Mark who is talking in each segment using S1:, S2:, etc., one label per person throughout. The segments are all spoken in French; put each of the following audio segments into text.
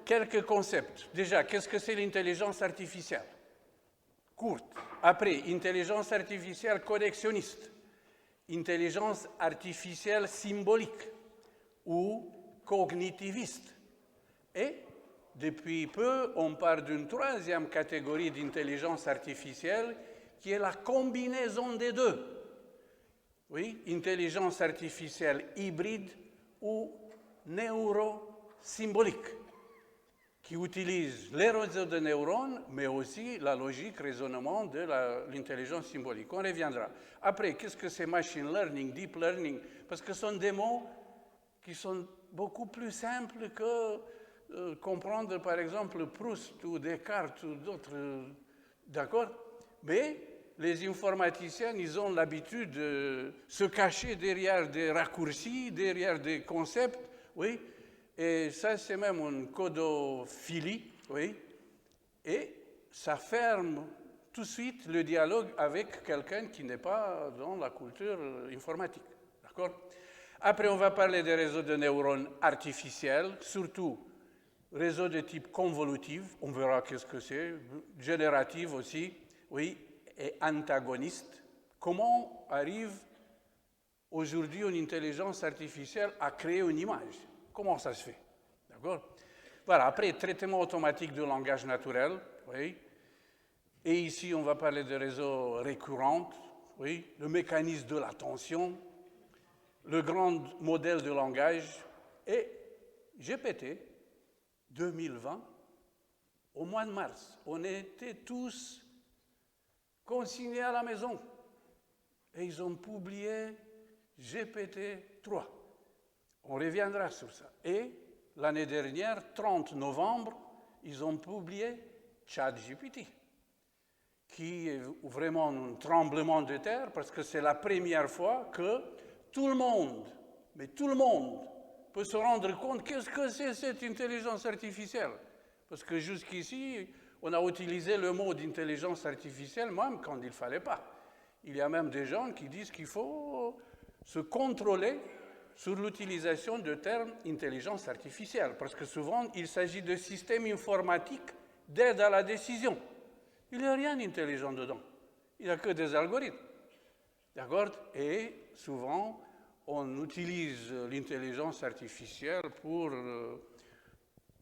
S1: quelques concepts. Déjà, qu'est-ce que c'est l'intelligence artificielle? Courte. Après, intelligence artificielle connexionniste, intelligence artificielle symbolique ou cognitiviste. Et depuis peu, on parle d'une troisième catégorie d'intelligence artificielle qui est la combinaison des deux. Oui, intelligence artificielle hybride ou neurosymbolique, qui utilise les réseaux de neurones, mais aussi la logique, raisonnement de l'intelligence symbolique. On reviendra. Après, qu'est-ce que c'est machine learning, deep learning? Parce que ce sont des mots qui sont beaucoup plus simples que comprendre, par exemple, Proust ou Descartes ou d'autres. D'accord? Mais les informaticiens, ils ont l'habitude de se cacher derrière des raccourcis, derrière des concepts, oui. Et ça, c'est même une codophilie, oui. Et ça ferme tout de suite le dialogue avec quelqu'un qui n'est pas dans la culture informatique. D'accord? Après, on va parler des réseaux de neurones artificiels, surtout réseaux de type convolutif, on verra qu'est-ce que c'est, génératif aussi, oui, et antagoniste. Comment arrive aujourd'hui une intelligence artificielle à créer une image? Comment ça se fait? D'accord? Voilà, après, traitement automatique du langage naturel, oui. Et ici, on va parler de réseaux récurrents, oui, le mécanisme de l'attention, le grand modèle de langage, et GPT 2020, au mois de mars, on était tous consignés à la maison. Et ils ont publié GPT-3. On reviendra sur ça. Et l'année dernière, 30 novembre, ils ont publié ChatGPT, qui est vraiment un tremblement de terre, parce que c'est la première fois que tout le monde, mais tout le monde, peut se rendre compte qu'est-ce que c'est cette intelligence artificielle. Parce que jusqu'ici, on a utilisé le mot d'intelligence artificielle même quand il ne fallait pas. Il y a même des gens qui disent qu'il faut se contrôler sur l'utilisation de termes intelligence artificielle, parce que souvent, il s'agit de systèmes informatiques d'aide à la décision. Il n'y a rien d'intelligent dedans. Il n'y a que des algorithmes. D'accord? Et souvent, on utilise l'intelligence artificielle pour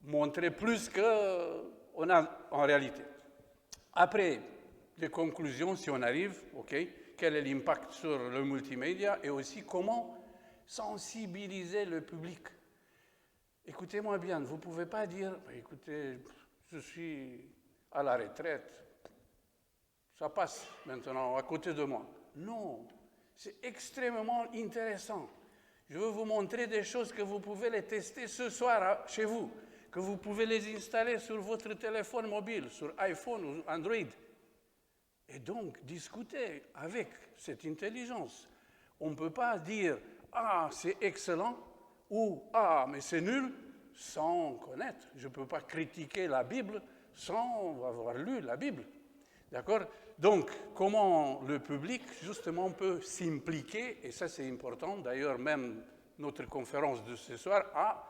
S1: montrer plus qu'on a en réalité. Après, des conclusions, si on arrive, ok, quel est l'impact sur le multimédia et aussi comment sensibiliser le public. Écoutez-moi bien, vous ne pouvez pas dire, écoutez, je suis à la retraite, ça passe maintenant à côté de moi. Non, c'est extrêmement intéressant. Je veux vous montrer des choses que vous pouvez les tester ce soir chez vous, que vous pouvez les installer sur votre téléphone mobile, sur iPhone ou Android. Et donc, discuter avec cette intelligence. On ne peut pas dire « Ah, c'est excellent » ou « Ah, mais c'est nul » sans connaître. Je ne peux pas critiquer la Bible sans avoir lu la Bible. D'accord? Donc, comment le public, justement, peut s'impliquer, et ça c'est important, d'ailleurs même notre conférence de ce soir a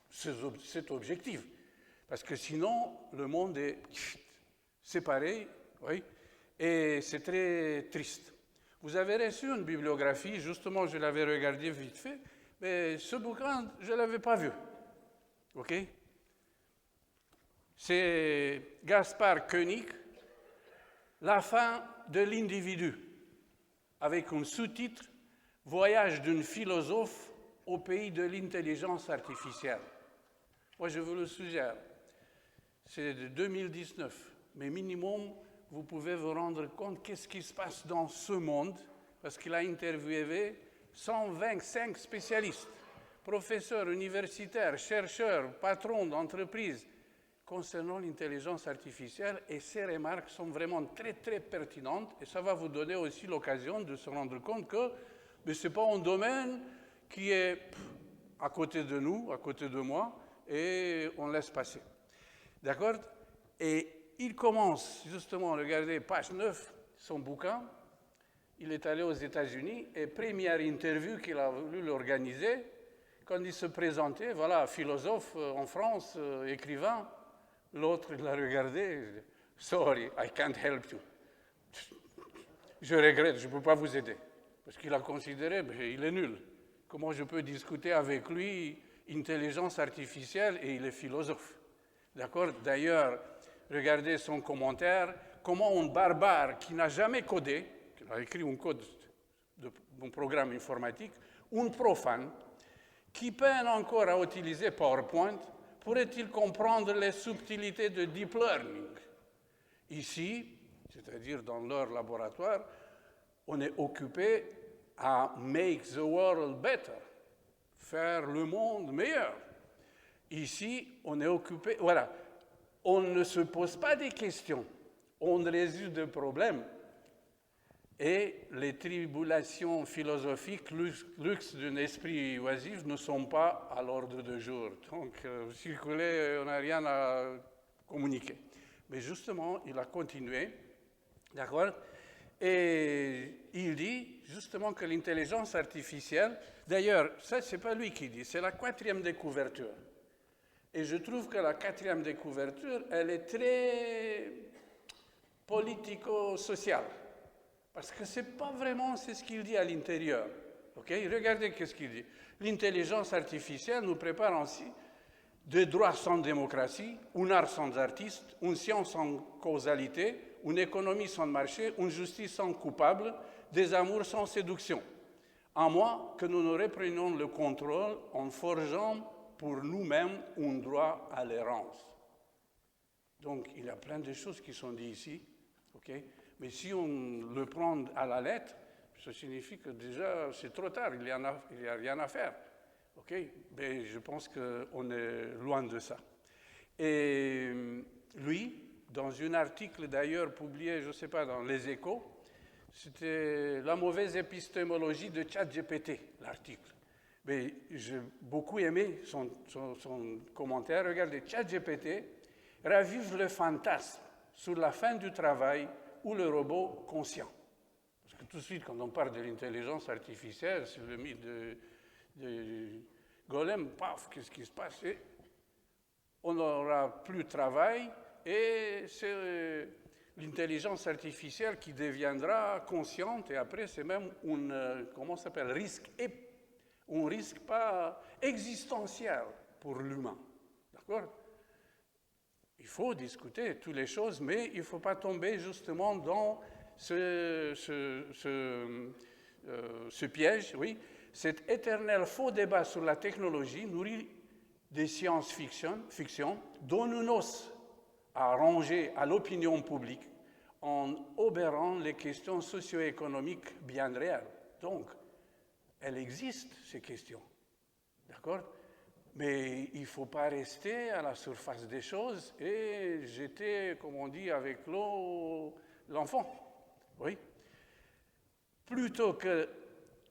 S1: cet objectif. Parce que sinon, le monde est séparé, oui, et c'est très triste. Vous avez reçu une bibliographie, justement, je l'avais regardée vite fait, mais ce bouquin, je ne l'avais pas vu. OK? C'est Gaspard Koenig, La fin de l'individu, avec un sous-titre « Voyage d'une philosophe au pays de l'intelligence artificielle ». Moi, je vous le suggère. C'est de 2019, mais minimum, vous pouvez vous rendre compte qu'est-ce qui se passe dans ce monde, parce qu'il a interviewé 125 spécialistes, professeurs universitaires, chercheurs, patrons d'entreprises, concernant l'intelligence artificielle, et ces remarques sont vraiment très, très pertinentes, et ça va vous donner aussi l'occasion de se rendre compte que ce n'est pas un domaine qui est à côté de nous, à côté de moi, et on laisse passer. D'accord? Et il commence, justement, regardez, page 9, son bouquin, il est allé aux États-Unis, et première interview qu'il a voulu l'organiser, quand il se présentait, voilà, philosophe en France, écrivain, l'autre, il l'a regardé, il dit, sorry, I can't help you. Je regrette, je ne peux pas vous aider. Parce qu'il a considéré, il est nul. Comment je peux discuter avec lui, intelligence artificielle, et il est philosophe. D'accord? D'ailleurs, regardez son commentaire, comment un barbare qui n'a jamais codé, qui a écrit un code d'un programme informatique, un profane, qui peine encore à utiliser PowerPoint, pourrait-il comprendre les subtilités de deep learning? Ici, c'est-à-dire dans leur laboratoire, on est occupé à make the world better, faire le monde meilleur. Ici, on est occupé, voilà, on ne se pose pas des questions, on résout des problèmes. Et les tribulations philosophiques, luxe d'un esprit oisif, ne sont pas à l'ordre du jour. Donc, circuler, on n'a rien à communiquer. Mais justement, il a continué, d'accord? Et il dit justement que l'intelligence artificielle, d'ailleurs, ça, ce n'est pas lui qui dit, c'est la 4e découverture. Et je trouve que la 4e découverture, elle est très politico-sociale. Parce que ce n'est pas vraiment ce qu'il dit à l'intérieur. Okay? Regardez ce qu'il dit. L'intelligence artificielle nous prépare ainsi des droits sans démocratie, un art sans artiste, une science sans causalité, une économie sans marché, une justice sans coupable, des amours sans séduction. À moins que nous ne reprenions le contrôle en forgeant pour nous-mêmes un droit à l'errance. Donc, il y a plein de choses qui sont dites ici. Okay? Mais si on le prend à la lettre, ça signifie que déjà c'est trop tard, il n'y a rien à faire. Okay? Mais je pense qu'on est loin de ça. Et lui, dans un article d'ailleurs publié, je ne sais pas, dans Les Échos, c'était la mauvaise épistémologie de ChatGPT, l'article. Mais j'ai beaucoup aimé son commentaire. Regardez, ChatGPT ravive le fantasme sur la fin du travail ou le robot conscient. Parce que tout de suite, quand on parle de l'intelligence artificielle, c'est le mythe de Golem, paf, qu'est-ce qui se passe? Et on n'aura plus de travail et c'est l'intelligence artificielle qui deviendra consciente et après c'est même comment ça s'appelle, un risque pas existentiel pour l'humain. D'accord? Il faut discuter toutes les choses, mais il ne faut pas tomber justement dans ce piège, oui. Cet éternel faux débat sur la technologie nourrit des science-fiction dont on ose à ranger à l'opinion publique en obérant les questions socio-économiques bien réelles. Donc, elles existent, ces questions. D'accord? Mais il ne faut pas rester à la surface des choses et jeter, comme on dit, avec l'eau l'enfant. Oui. Plutôt que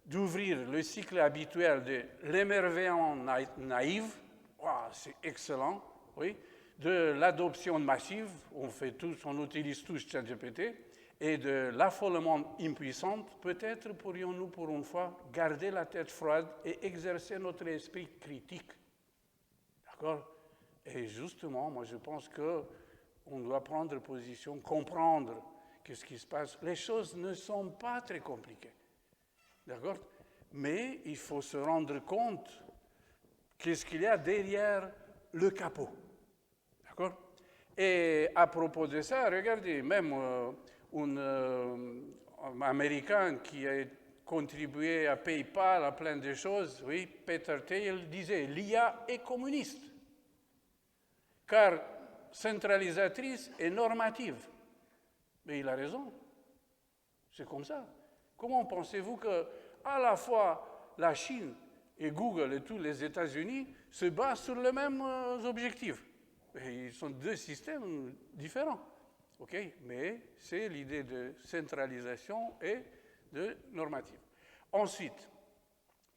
S1: d'ouvrir le cycle habituel de l'émerveillement naïf, wow, c'est excellent, oui, de l'adoption massive, on utilise tous ChatGPT, et de l'affolement impuissant, peut-être pourrions-nous pour une fois garder la tête froide et exercer notre esprit critique. D'accord? Et justement, moi je pense qu'on doit prendre position, comprendre ce qui se passe. Les choses ne sont pas très compliquées. D'accord? Mais il faut se rendre compte qu'est-ce qu'il y a derrière le capot. D'accord? Et à propos de ça, regardez, même un Américain qui a contribué à PayPal, à plein de choses, oui, Peter Thiel disait, l'IA est communiste, car centralisatrice et normative. Mais il a raison. C'est comme ça. Comment pensez-vous qu'à la fois la Chine et Google et tous les États-Unis se basent sur les mêmes objectifs? Et ils sont deux systèmes différents. Okay? Mais c'est l'idée de centralisation et de normative. Ensuite,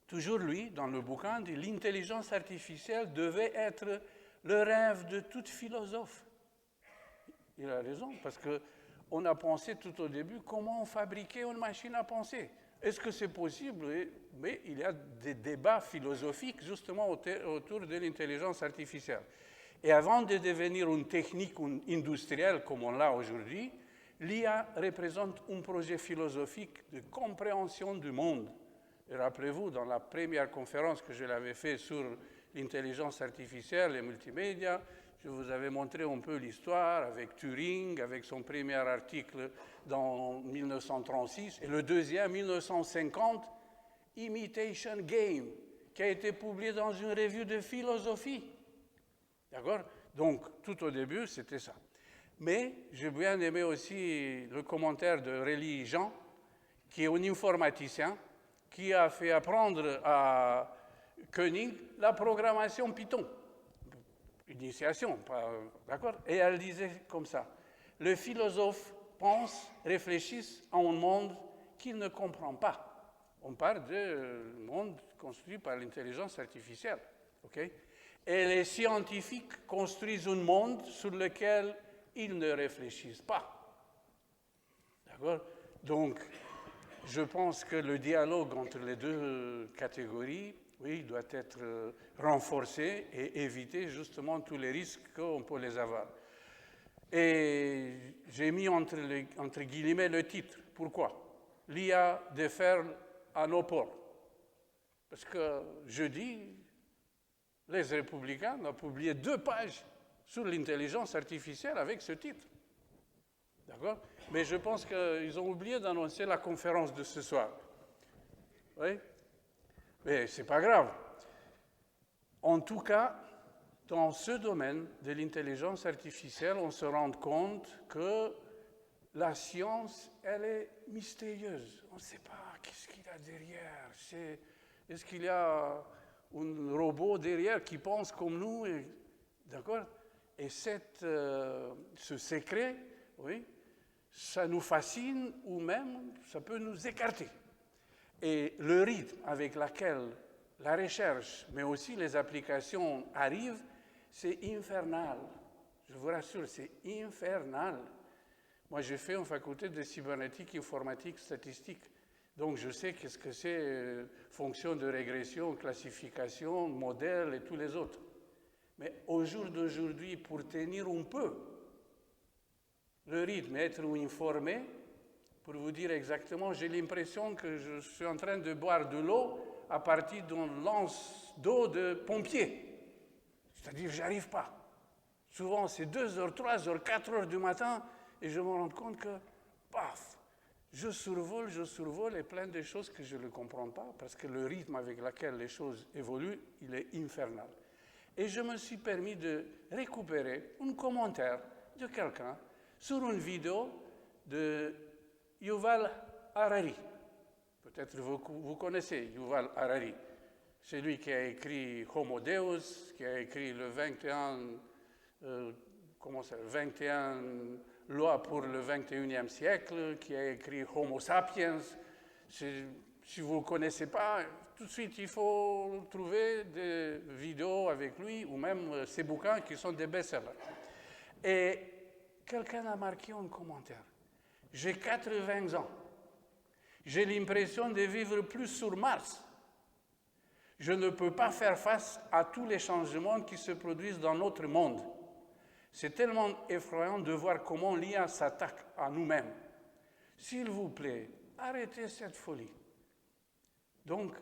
S1: toujours lui, dans le bouquin, dit l'intelligence artificielle devait être le rêve de tout philosophe. Il a raison, parce qu'on a pensé tout au début comment fabriquer une machine à penser. Est-ce que c'est possible? Mais il y a des débats philosophiques justement autour de l'intelligence artificielle. Et avant de devenir une technique industrielle comme on l'a aujourd'hui, l'IA représente un projet philosophique de compréhension du monde. Et rappelez-vous, dans la première conférence que je l'avais faite sur l'intelligence artificielle et multimédia, je vous avais montré un peu l'histoire avec Turing, avec son premier article dans 1936, et le deuxième, 1950, Imitation Game, qui a été publié dans une revue de philosophie. D'accord? Donc, tout au début, c'était ça. Mais j'ai bien aimé aussi le commentaire de Réli Jean, qui est un informaticien, qui a fait apprendre à Koenig la programmation Python. Initiation, d'accord? Et elle disait comme ça, le philosophe pense, réfléchisse à un monde qu'il ne comprend pas. On parle du monde construit par l'intelligence artificielle, ok? Et les scientifiques construisent un monde sur lequel ils ne réfléchissent pas. D'accord? Donc, je pense que le dialogue entre les deux catégories, oui, doit être renforcé et éviter justement tous les risques qu'on peut les avoir. Et j'ai mis entre guillemets le titre. Pourquoi? L'IA déferle à nos ports. Parce que jeudi, les Républicains ont publié 2 pages sur l'intelligence artificielle avec ce titre. D'accord? Mais je pense qu'ils ont oublié d'annoncer la conférence de ce soir. Oui? Mais ce n'est pas grave. En tout cas, dans ce domaine de l'intelligence artificielle, on se rend compte que la science, elle est mystérieuse. On ne sait pas qu'est-ce qu'il y a derrière. Est-ce qu'il y a un robot derrière qui pense comme nous? D'accord? Et ce secret, oui, ça nous fascine ou même ça peut nous écarter. Et le rythme avec lequel la recherche, mais aussi les applications arrivent, c'est infernal. Je vous rassure, c'est infernal. Moi, j'ai fait une faculté de cybernétique, informatique, statistique. Donc, je sais qu'est-ce que c'est fonction de régression, classification, modèle et tous les autres. Mais au jour d'aujourd'hui, pour tenir un peu le rythme, être informé, pour vous dire exactement, j'ai l'impression que je suis en train de boire de l'eau à partir d'un lance d'eau de pompier. C'est-à-dire, je n'arrive pas. Souvent, c'est 2h, 3h, 4h du matin, et je me rends compte que, paf, je survole, et plein de choses que je ne comprends pas, parce que le rythme avec lequel les choses évoluent, il est infernal. Et je me suis permis de récupérer un commentaire de quelqu'un sur une vidéo de Yuval Harari. Peut-être vous connaissez Yuval Harari. C'est lui qui a écrit Homo Deus, qui a écrit le 21 lois pour le 21e siècle, qui a écrit Homo Sapiens. Si vous ne le connaissez pas, tout de suite, il faut trouver des vidéos avec lui ou même ses bouquins qui sont des best-sellers. Et quelqu'un a marqué un commentaire. J'ai 80 ans. J'ai l'impression de vivre plus sur Mars. Je ne peux pas faire face à tous les changements qui se produisent dans notre monde. C'est tellement effrayant de voir comment l'IA s'attaque à nous-mêmes. S'il vous plaît, arrêtez cette folie. Donc,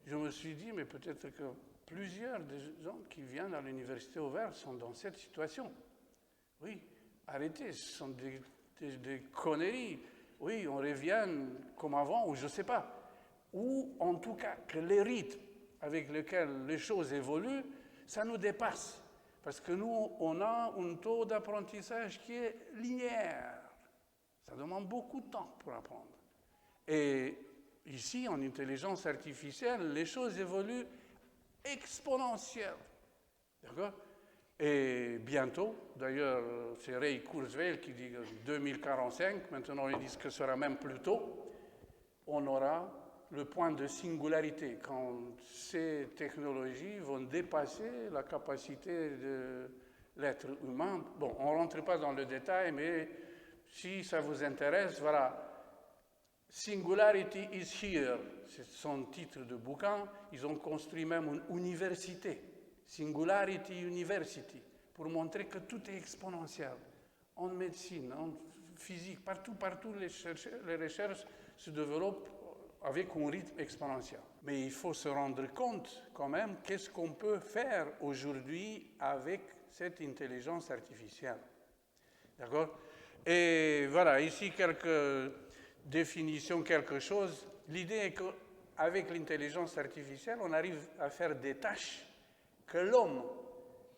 S1: je me suis dit, mais peut-être que plusieurs des gens qui viennent à l'université ouverte sont dans cette situation. Oui, arrêtez, ce sont des conneries. Oui, on revient comme avant, ou je ne sais pas. Ou en tout cas, que les rythmes avec lesquels les choses évoluent, ça nous dépasse. Parce que nous, on a un taux d'apprentissage qui est linéaire. Ça demande beaucoup de temps pour apprendre. Et ici, en intelligence artificielle, les choses évoluent exponentiellement. D'accord? Et bientôt, d'ailleurs, c'est Ray Kurzweil qui dit 2045, maintenant ils disent que ce sera même plus tôt, on aura le point de singularité, quand ces technologies vont dépasser la capacité de l'être humain. Bon, on ne rentre pas dans le détail, mais si ça vous intéresse, voilà. Singularity is here, c'est son titre de bouquin. Ils ont construit même une université, Singularity University, pour montrer que tout est exponentiel. En médecine, en physique, partout, les recherches se développent avec un rythme exponentiel. Mais il faut se rendre compte quand même qu'est-ce qu'on peut faire aujourd'hui avec cette intelligence artificielle. D'accord? Et voilà, ici quelques définitions, quelque chose. L'idée est qu'avec l'intelligence artificielle, on arrive à faire des tâches que l'homme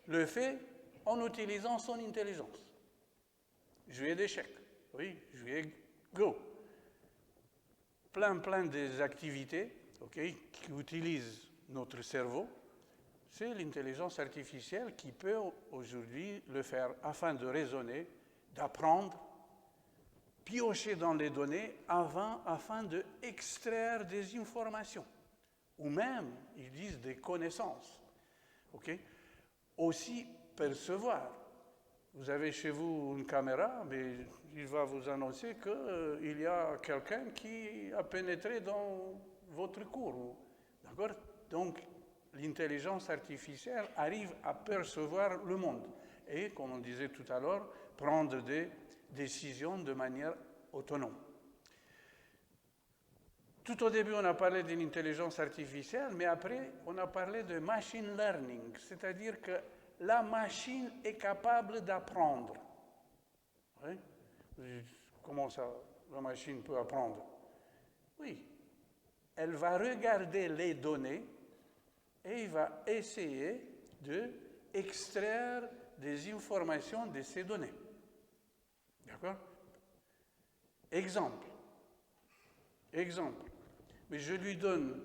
S1: le fait en utilisant son intelligence. Jouer d'échecs, oui, jouer Go. Plein des activités qui utilisent notre cerveau. C'est l'intelligence artificielle qui peut aujourd'hui le faire afin de raisonner, d'apprendre, piocher dans les données afin d'extraire des informations, ou même, ils disent, des connaissances. Aussi percevoir. Vous avez chez vous une caméra, mais il va vous annoncer qu'il y a quelqu'un qui a pénétré dans votre cour. D'accord? Donc, l'intelligence artificielle arrive à percevoir le monde et, comme on disait tout à l'heure, prendre des décisions de manière autonome. Tout au début, on a parlé d'une intelligence artificielle, mais après, on a parlé de machine learning, c'est-à-dire que la machine est capable d'apprendre. Oui? Comment ça, la machine peut apprendre? Oui, elle va regarder les données et il va essayer d'extraire des informations de ces données. D'accord? Exemple. Mais je lui donne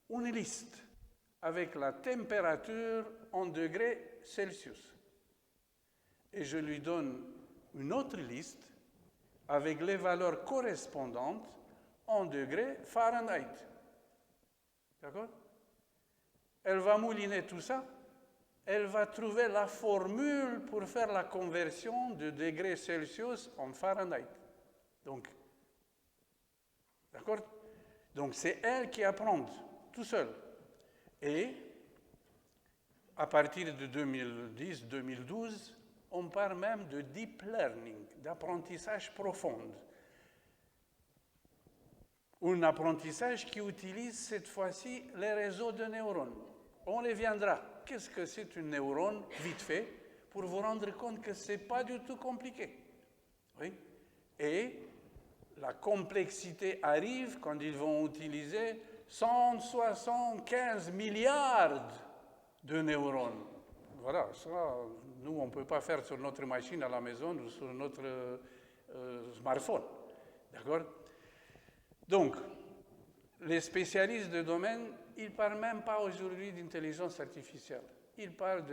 S1: une liste avec la température en degrés Celsius. Et je lui donne une autre liste avec les valeurs correspondantes en degrés Fahrenheit. D'accord? Elle va mouliner tout ça. Elle va trouver la formule pour faire la conversion de degrés Celsius en Fahrenheit. Donc, d'accord? Donc, c'est elle qui apprend tout seul. Et à partir de 2010-2012, on parle même de deep learning, d'apprentissage profond. Un apprentissage qui utilise cette fois-ci les réseaux de neurones. On y viendra. Qu'est-ce que c'est une neurone, vite fait, pour vous rendre compte que ce n'est pas du tout compliqué. Oui? Et la complexité arrive quand ils vont utiliser 175 milliards de neurones. Voilà, ça, nous, on ne peut pas faire sur notre machine à la maison ou sur notre smartphone. D'accord? Donc, les spécialistes de domaine, ils ne parlent même pas aujourd'hui d'intelligence artificielle. Ils parlent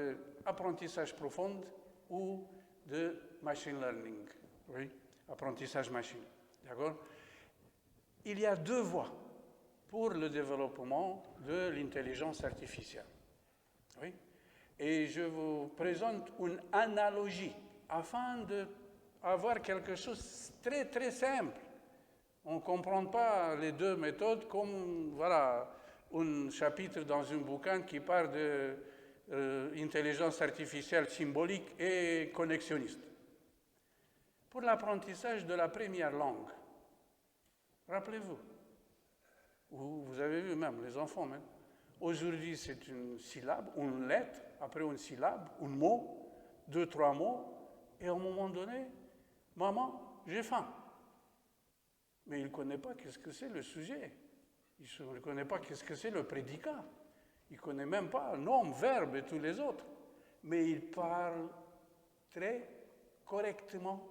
S1: d'apprentissage profond ou de machine learning. Oui, apprentissage machine. D'accord? Il y a deux voies pour le développement de l'intelligence artificielle. Oui? Et je vous présente une analogie afin d'avoir quelque chose de très très simple. On ne comprend pas les deux méthodes comme un chapitre dans un bouquin qui parle d'intelligence artificielle symbolique et connexionniste. Pour l'apprentissage de la première langue, rappelez-vous, vous avez vu même, les enfants même, aujourd'hui c'est une syllabe, une lettre, après une syllabe, un mot, 2-3 mots, et à un moment donné, maman, j'ai faim. Mais il ne connaît pas qu'est-ce que c'est le sujet. Il ne connaît pas qu'est-ce que c'est le prédicat. Il ne connaît même pas nom, verbe et tous les autres. Mais il parle très correctement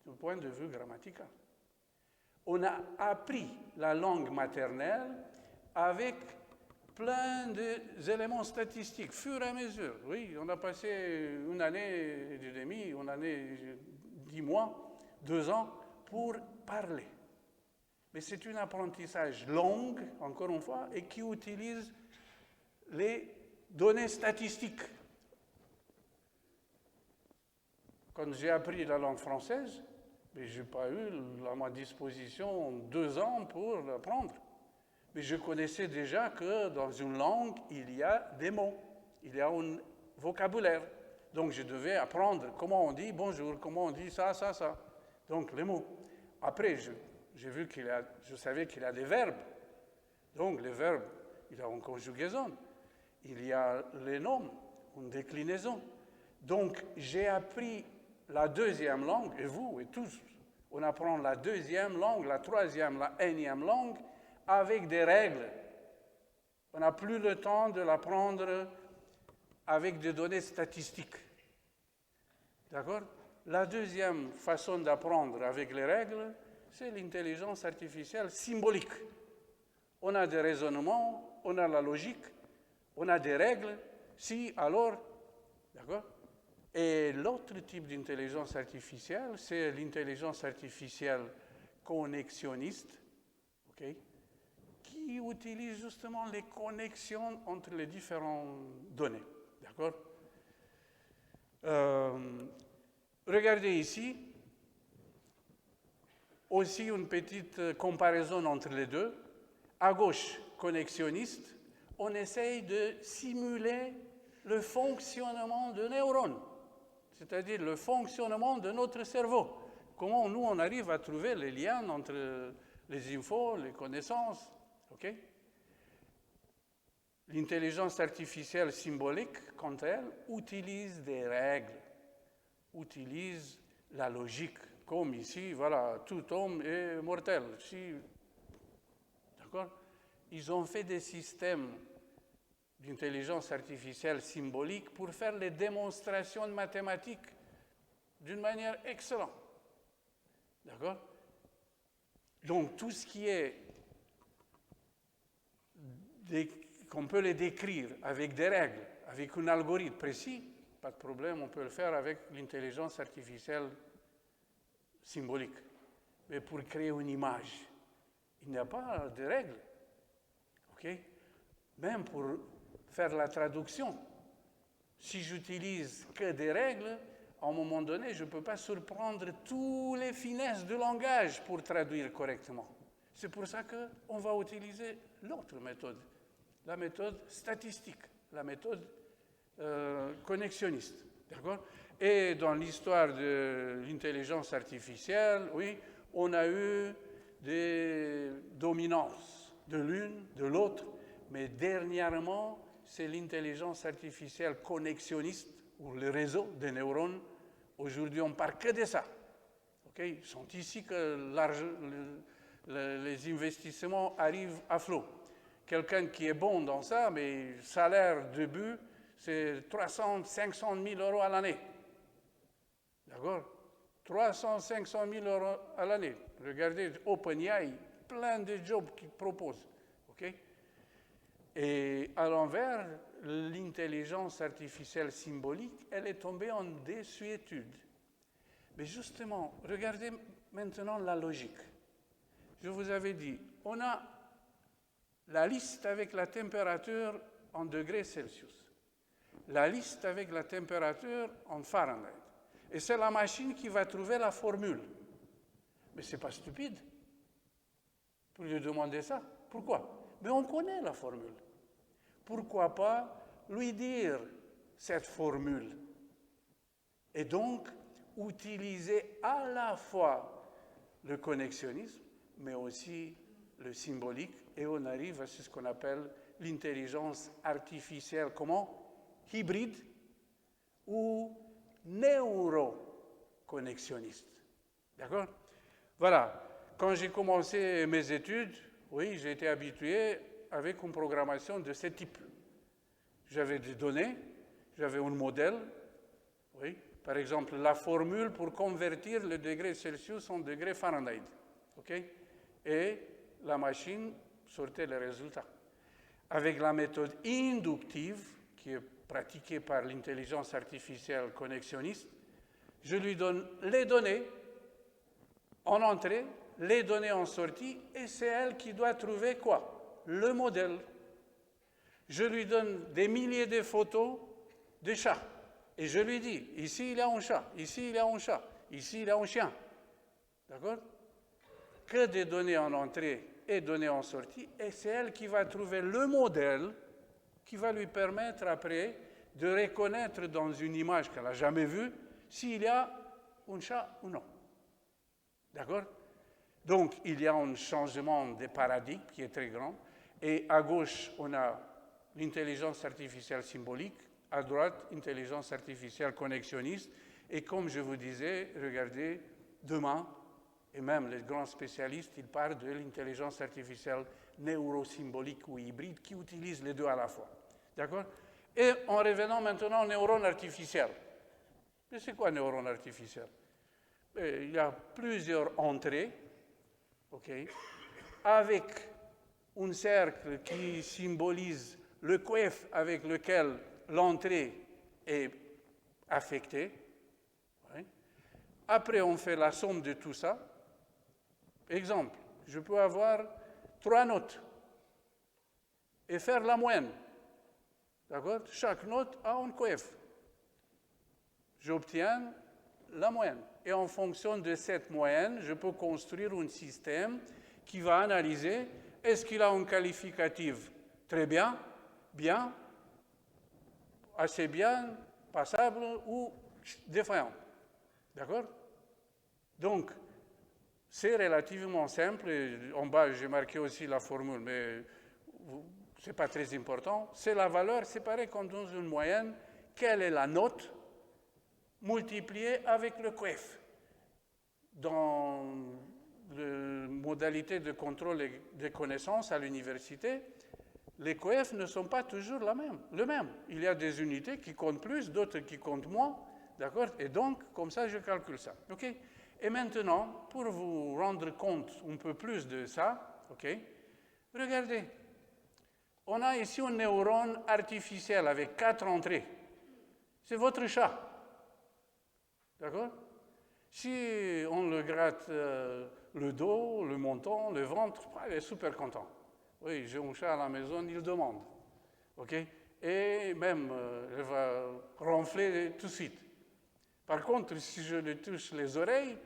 S1: du point de vue grammatical. On a appris la langue maternelle avec plein d'éléments statistiques, fur et à mesure. Oui, on a passé une année et demie, une année, 10 mois, 2 ans pour parler. Mais c'est un apprentissage long, encore une fois, et qui utilise les données statistiques. Quand j'ai appris la langue française, Mais je n'ai pas eu à ma disposition 2 ans pour l'apprendre. Mais je connaissais déjà que dans une langue, il y a des mots, il y a un vocabulaire. Donc je devais apprendre comment on dit bonjour, comment on dit ça, ça, ça. Donc les mots. Après, je savais qu'il y a des verbes. Donc les verbes, il y a une conjugaison. Il y a les noms, une déclinaison. Donc j'ai appris la deuxième langue, et vous et tous, on apprend la deuxième langue, la troisième, la énième langue, avec des règles. On n'a plus le temps de l'apprendre avec des données statistiques. D'accord? La deuxième façon d'apprendre avec les règles, c'est l'intelligence artificielle symbolique. On a des raisonnements, on a la logique, on a des règles, si, alors, d'accord? Et l'autre type d'intelligence artificielle, c'est l'intelligence artificielle connexionniste, okay, qui utilise justement les connexions entre les différentes données. D'accord? Regardez ici, aussi une petite comparaison entre les deux. À gauche, connexionniste, on essaye de simuler le fonctionnement de neurones, c'est-à-dire le fonctionnement de notre cerveau. Comment nous, on arrive à trouver les liens entre les infos, les connaissances. Okay? L'intelligence artificielle symbolique, quant à elle, utilise des règles, utilise la logique. Comme ici, voilà, tout homme est mortel. D'accord? Ils ont fait des systèmes d'intelligence artificielle symbolique pour faire les démonstrations mathématiques d'une manière excellente. D'accord? Donc, tout ce qui est qu'on peut les décrire avec des règles, avec un algorithme précis, pas de problème, on peut le faire avec l'intelligence artificielle symbolique. Mais pour créer une image, il n'y a pas de règles. Okay? Même pour faire la traduction, si j'utilise que des règles, à un moment donné, je ne peux pas surprendre toutes les finesses du langage pour traduire correctement. C'est pour ça qu'on va utiliser l'autre méthode, la méthode statistique, la méthode connexionniste. D'accord? Et dans l'histoire de l'intelligence artificielle, oui, on a eu des dominances de l'une, de l'autre, mais dernièrement, c'est l'intelligence artificielle connexionniste, ou le réseau des neurones. Aujourd'hui, on ne parle que de ça. Okay? Ils sont ici que les investissements arrivent à flot. Quelqu'un qui est bon dans ça, mais le salaire début, c'est 300, 500 000 euros à l'année. D'accord? 300, 500 000 euros à l'année. Regardez OpenAI, plein de jobs qu'ils proposent. Okay? Et à l'envers, l'intelligence artificielle symbolique, elle est tombée en désuétude. Mais justement, regardez maintenant la logique. Je vous avais dit, on a la liste avec la température en degrés Celsius, la liste avec la température en Fahrenheit. Et c'est la machine qui va trouver la formule. Mais ce n'est pas stupide pour lui demander ça. Pourquoi? Mais on connaît la formule. Pourquoi pas lui dire cette formule? Et donc, utiliser à la fois le connexionnisme, mais aussi le symbolique, et on arrive à ce qu'on appelle l'intelligence artificielle, comment? Hybride ou neuro-connexionniste. D'accord? Voilà. Quand j'ai commencé mes études, oui, j'ai été habitué avec une programmation de ce type. J'avais des données, j'avais un modèle, oui, par exemple la formule pour convertir le degré Celsius en degré Fahrenheit, okay? Et la machine sortait les résultats. Avec la méthode inductive, qui est pratiquée par l'intelligence artificielle connexionniste, je lui donne les données en entrée, les données en sortie, et c'est elle qui doit trouver quoi? Le modèle. Je lui donne des milliers de photos de chats. Et je lui dis, ici il y a un chat, ici il y a un chat, ici il y a un chien. D'accord? Que des données en entrée et données en sortie, et c'est elle qui va trouver le modèle qui va lui permettre après de reconnaître dans une image qu'elle n'a jamais vue s'il y a un chat ou non. D'accord? Donc, il y a un changement de paradigme qui est très grand. Et à gauche, on a l'intelligence artificielle symbolique. À droite, intelligence artificielle connexionniste. Et comme je vous disais, regardez, demain, et même les grands spécialistes, ils parlent de l'intelligence artificielle neurosymbolique ou hybride qui utilise les deux à la fois. D'accord? Et en revenant maintenant aux neurones artificiels. Mais c'est quoi neurone artificiel? Il y a plusieurs entrées, okay, avec un cercle qui symbolise le coef avec lequel l'entrée est affectée. Ouais. Après, on fait la somme de tout ça. Exemple, je peux avoir 3 notes et faire la moyenne. D'accord? Chaque note a un coef. J'obtiens la moyenne. Et en fonction de cette moyenne, je peux construire un système qui va analyser est-ce qu'il a un qualificatif très bien, bien, assez bien, passable ou défaillant. D'accord? Donc, c'est relativement simple. En bas, j'ai marqué aussi la formule, mais ce n'est pas très important. C'est la valeur, c'est pareil comme dans une moyenne. Quelle est la note multipliée avec le coef? Dans les modalités de contrôle des connaissances à l'université, les coefs ne sont pas toujours le même. Il y a des unités qui comptent plus, d'autres qui comptent moins. D'accord? Et donc, comme ça, je calcule ça. OK? Et maintenant, pour vous rendre compte un peu plus de ça, OK? Regardez. On a ici un neurone artificiel avec 4 entrées. C'est votre chat. D'accord? Si on le gratte le dos, le menton, le ventre, il est super content. Oui, j'ai un chat à la maison, il demande. OK? Et même, il va ronfler tout de suite. Par contre, si je lui touche les oreilles,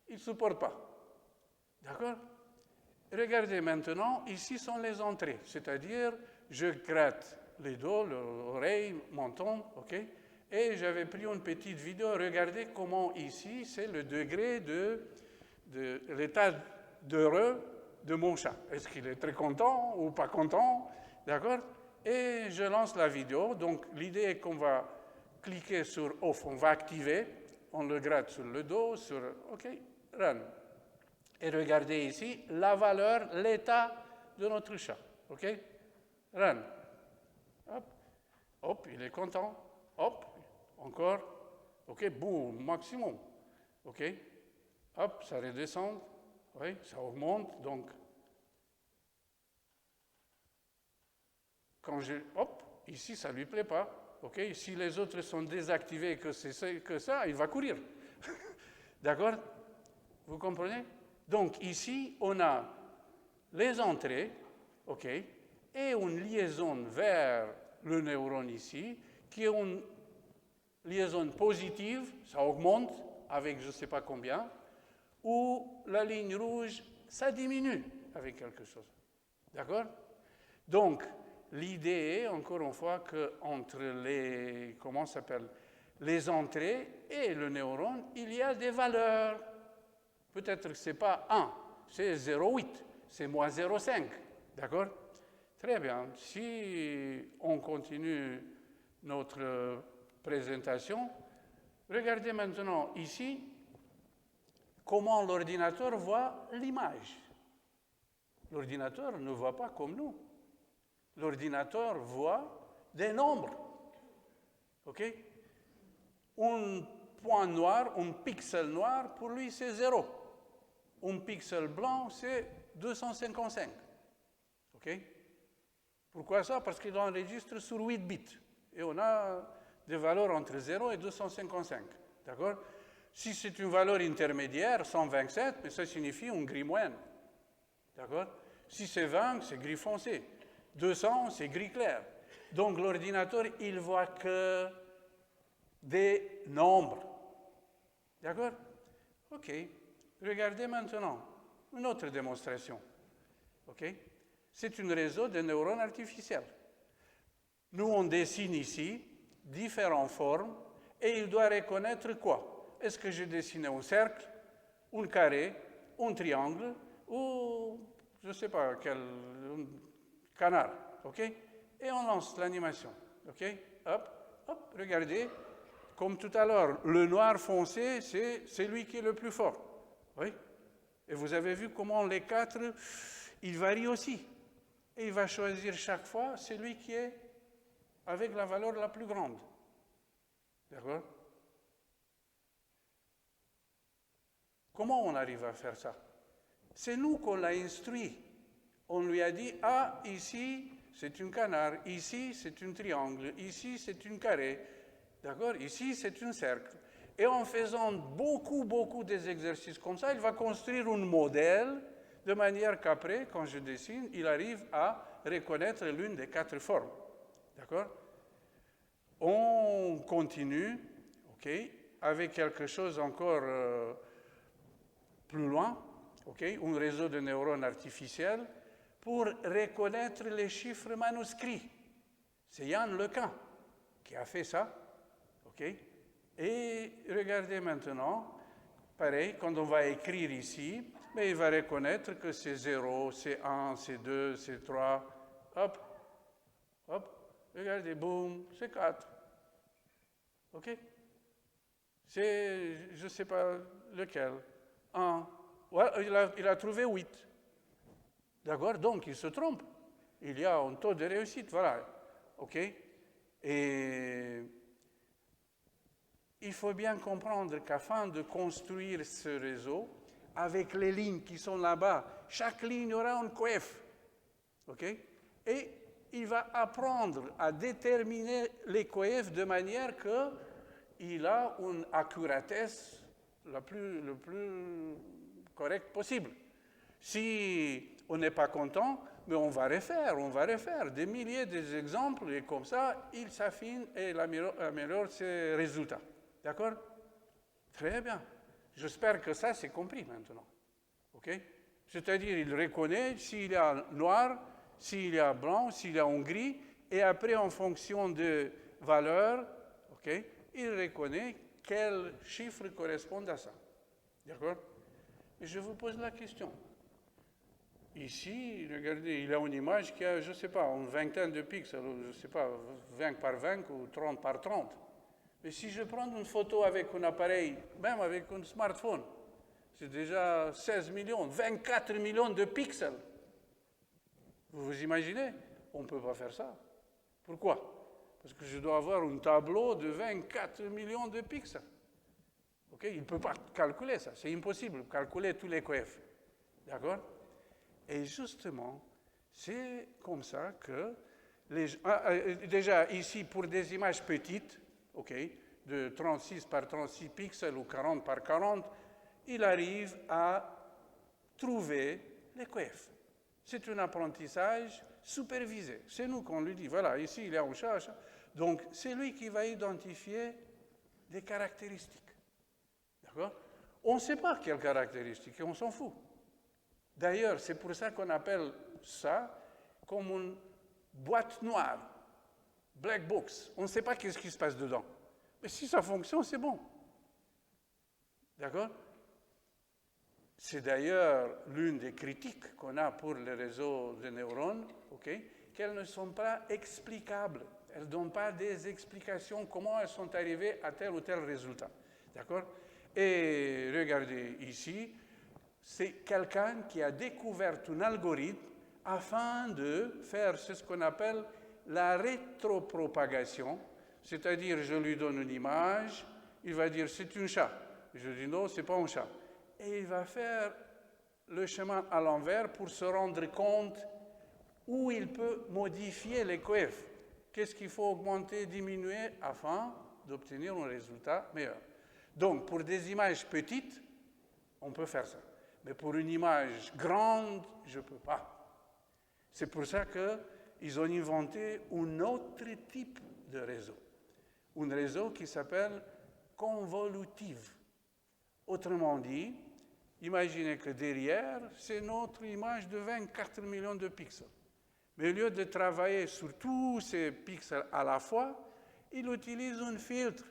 S1: il ne supporte pas. D'accord? Regardez maintenant, ici sont les entrées. C'est-à-dire, je gratte les dos, l'oreille, menton, OK? Et j'avais pris une petite vidéo. Regardez comment ici, c'est le degré de l'état d'heureux de mon chat. Est-ce qu'il est très content ou pas content? D'accord? Et je lance la vidéo. Donc, l'idée est qu'on va cliquer sur Off. On va activer. On le gratte sur le dos, sur OK, Run. Et regardez ici la valeur, l'état de notre chat. OK? Run. Hop. Hop, il est content. Hop. Encore. OK, boum, maximum. OK. Hop, ça redescend. Oui, ça augmente. Donc, quand je... Hop, ici, ça ne lui plaît pas. OK, si les autres sont désactivés que c'est que ça, il va courir. D'accord? Vous comprenez? Donc, ici, on a les entrées, OK, et une liaison vers le neurone ici, qui est une liaison positive, ça augmente avec je ne sais pas combien, ou la ligne rouge, ça diminue avec quelque chose. D'accord? Donc, l'idée est, encore une fois, qu'entre les, comment ça s'appelle, les entrées et le neurone, il y a des valeurs. Peut-être que ce n'est pas 1, c'est 0,8, c'est moins 0,5. D'accord? Très bien. Si on continue notre présentation, regardez maintenant ici comment l'ordinateur voit l'image. L'ordinateur ne voit pas comme nous. L'ordinateur voit des nombres. OK? Un point noir, un pixel noir, pour lui, c'est 0. Un pixel blanc, c'est 255. OK? Pourquoi ça? Parce qu'il enregistre sur 8 bits. Et on a des valeurs entre 0 et 255. D'accord? Si c'est une valeur intermédiaire, 127, mais ça signifie un gris moyen. D'accord? Si c'est 20, c'est gris foncé. 200, c'est gris clair. Donc l'ordinateur, il voit que des nombres. D'accord? OK. Regardez maintenant une autre démonstration. Okay? C'est un réseau de neurones artificiels. Nous, on dessine ici différentes formes et il doit reconnaître quoi? Est-ce que j'ai dessiné un cercle, un carré, un triangle ou, je ne sais pas, un canard? Okay? Et on lance l'animation. Okay? Hop, hop, regardez. Comme tout à l'heure, le noir foncé, c'est lui qui est le plus fort. Oui? Et vous avez vu comment les quatre, ils varient aussi. Et il va choisir chaque fois celui qui est avec la valeur la plus grande. D'accord? Comment on arrive à faire ça? C'est nous qu'on l'a instruit. On lui a dit, ah, ici, c'est un canard, ici, c'est un triangle, ici, c'est un carré, d'accord? Ici, c'est un cercle. Et en faisant beaucoup des exercices comme ça, il va construire un modèle de manière qu'après, quand je dessine, il arrive à reconnaître l'une des quatre formes. D'accord? On continue, ok, avec quelque chose encore plus loin, ok, un réseau de neurones artificiels pour reconnaître les chiffres manuscrits. C'est Yann Lequin qui a fait ça, ok? Et regardez maintenant, pareil, quand on va écrire ici, mais il va reconnaître que c'est 0, c'est 1, c'est 2, c'est 3, hop, hop, regardez, boum, c'est 4. OK? C'est, je ne sais pas lequel, 1. Voilà, il a trouvé 8. D'accord? Donc, il se trompe. Il y a un taux de réussite, voilà. OK? Et il faut bien comprendre qu'afin de construire ce réseau, avec les lignes qui sont là-bas, chaque ligne aura un coef. OK? Et il va apprendre à déterminer les coefs de manière qu'il a une accuratesse le plus correcte possible. Si on n'est pas content, mais on va refaire des milliers d'exemples et comme ça, il s'affine et il améliore ses résultats. D'accord? Très bien. J'espère que ça, c'est compris maintenant. OK? C'est-à-dire, il reconnaît s'il y a noir, s'il y a blanc, s'il y a un gris, et après, en fonction de valeur, OK, il reconnaît quels chiffres correspondent à ça. D'accord? Et je vous pose la question. Ici, regardez, il y a une image qui a, je ne sais pas, une vingtaine de pixels, je ne sais pas, 20 par 20 ou 30 par 30. Mais si je prends une photo avec un appareil, même avec un smartphone, c'est déjà 16 millions, 24 millions de pixels. Vous vous imaginez? On ne peut pas faire ça. Pourquoi? Parce que je dois avoir un tableau de 24 millions de pixels. Okay? Il ne peut pas calculer ça, c'est impossible, calculer tous les coefs. D'accord? Et justement, c'est comme ça que déjà ici, pour des images petites, okay, de 36 par 36 pixels ou 40 par 40, il arrive à trouver les coefs. C'est un apprentissage supervisé. C'est nous qu'on lui dit, voilà, ici il y a un chat. Donc c'est lui qui va identifier des caractéristiques. D'accord? On ne sait pas quelles caractéristiques, et on s'en fout. D'ailleurs, c'est pour ça qu'on appelle ça comme une boîte noire, black box. On ne sait pas qu'est-ce qui se passe dedans. Mais si ça fonctionne, c'est bon. D'accord? C'est d'ailleurs l'une des critiques qu'on a pour les réseaux de neurones, okay, qu'elles ne sont pas explicables. Elles ne donnent pas des explications comment elles sont arrivées à tel ou tel résultat. D'accord? Et regardez ici, c'est quelqu'un qui a découvert un algorithme afin de faire ce qu'on appelle la rétropropagation, c'est-à-dire je lui donne une image, il va dire c'est un chat. Je dis non, c'est pas un chat. Et il va faire le chemin à l'envers pour se rendre compte où il peut modifier les coefs. Qu'est-ce qu'il faut augmenter, diminuer afin d'obtenir un résultat meilleur. Donc, pour des images petites, on peut faire ça. Mais pour une image grande, je ne peux pas. C'est pour ça qu'ils ont inventé un autre type de réseau. Un réseau qui s'appelle convolutive. Autrement dit, Imaginez que derrière, c'est notre image de 24 millions de pixels. Mais au lieu de travailler sur tous ces pixels à la fois, il utilise un filtre.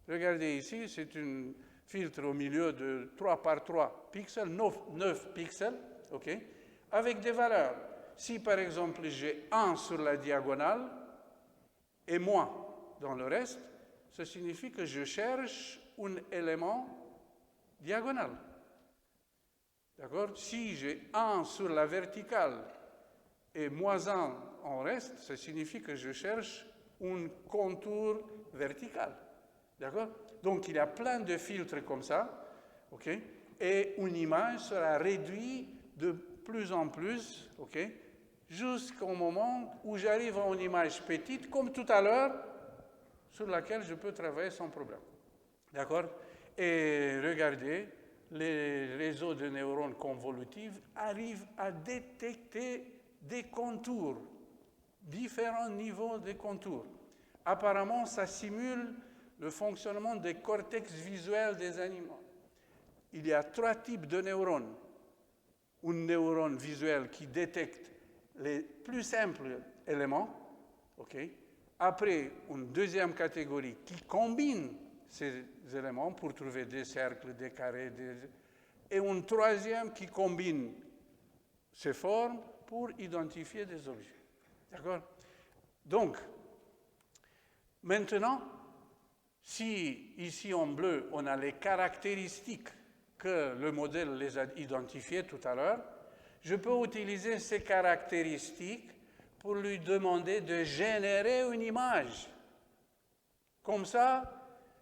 S1: Regardez ici, c'est un filtre au milieu de 3 par 3 pixels, 9 pixels, okay, avec des valeurs. Si par exemple j'ai 1 sur la diagonale et moins dans le reste, ça signifie que je cherche un élément diagonal. D'accord? Si j'ai 1 sur la verticale et moins 1 en reste, ça signifie que je cherche un contour vertical. D'accord? Donc il y a plein de filtres comme ça, okay? Et une image sera réduite de plus en plus, okay? Jusqu'au moment où j'arrive à une image petite, comme tout à l'heure, sur laquelle je peux travailler sans problème. D'accord? Et regardez, les réseaux de neurones convolutifs arrivent à détecter des contours, différents niveaux de contours. Apparemment, ça simule le fonctionnement des cortex visuels des animaux. Il y a 3 types de neurones. Un neurone visuel qui détecte les plus simples éléments, okay? Après, une deuxième catégorie qui combine ces éléments pour trouver des cercles, des carrés, et une troisième qui combine ces formes pour identifier des objets. D'accord? Donc, maintenant, si ici en bleu, on a les caractéristiques que le modèle les a identifiées tout à l'heure, je peux utiliser ces caractéristiques pour lui demander de générer une image. Comme ça,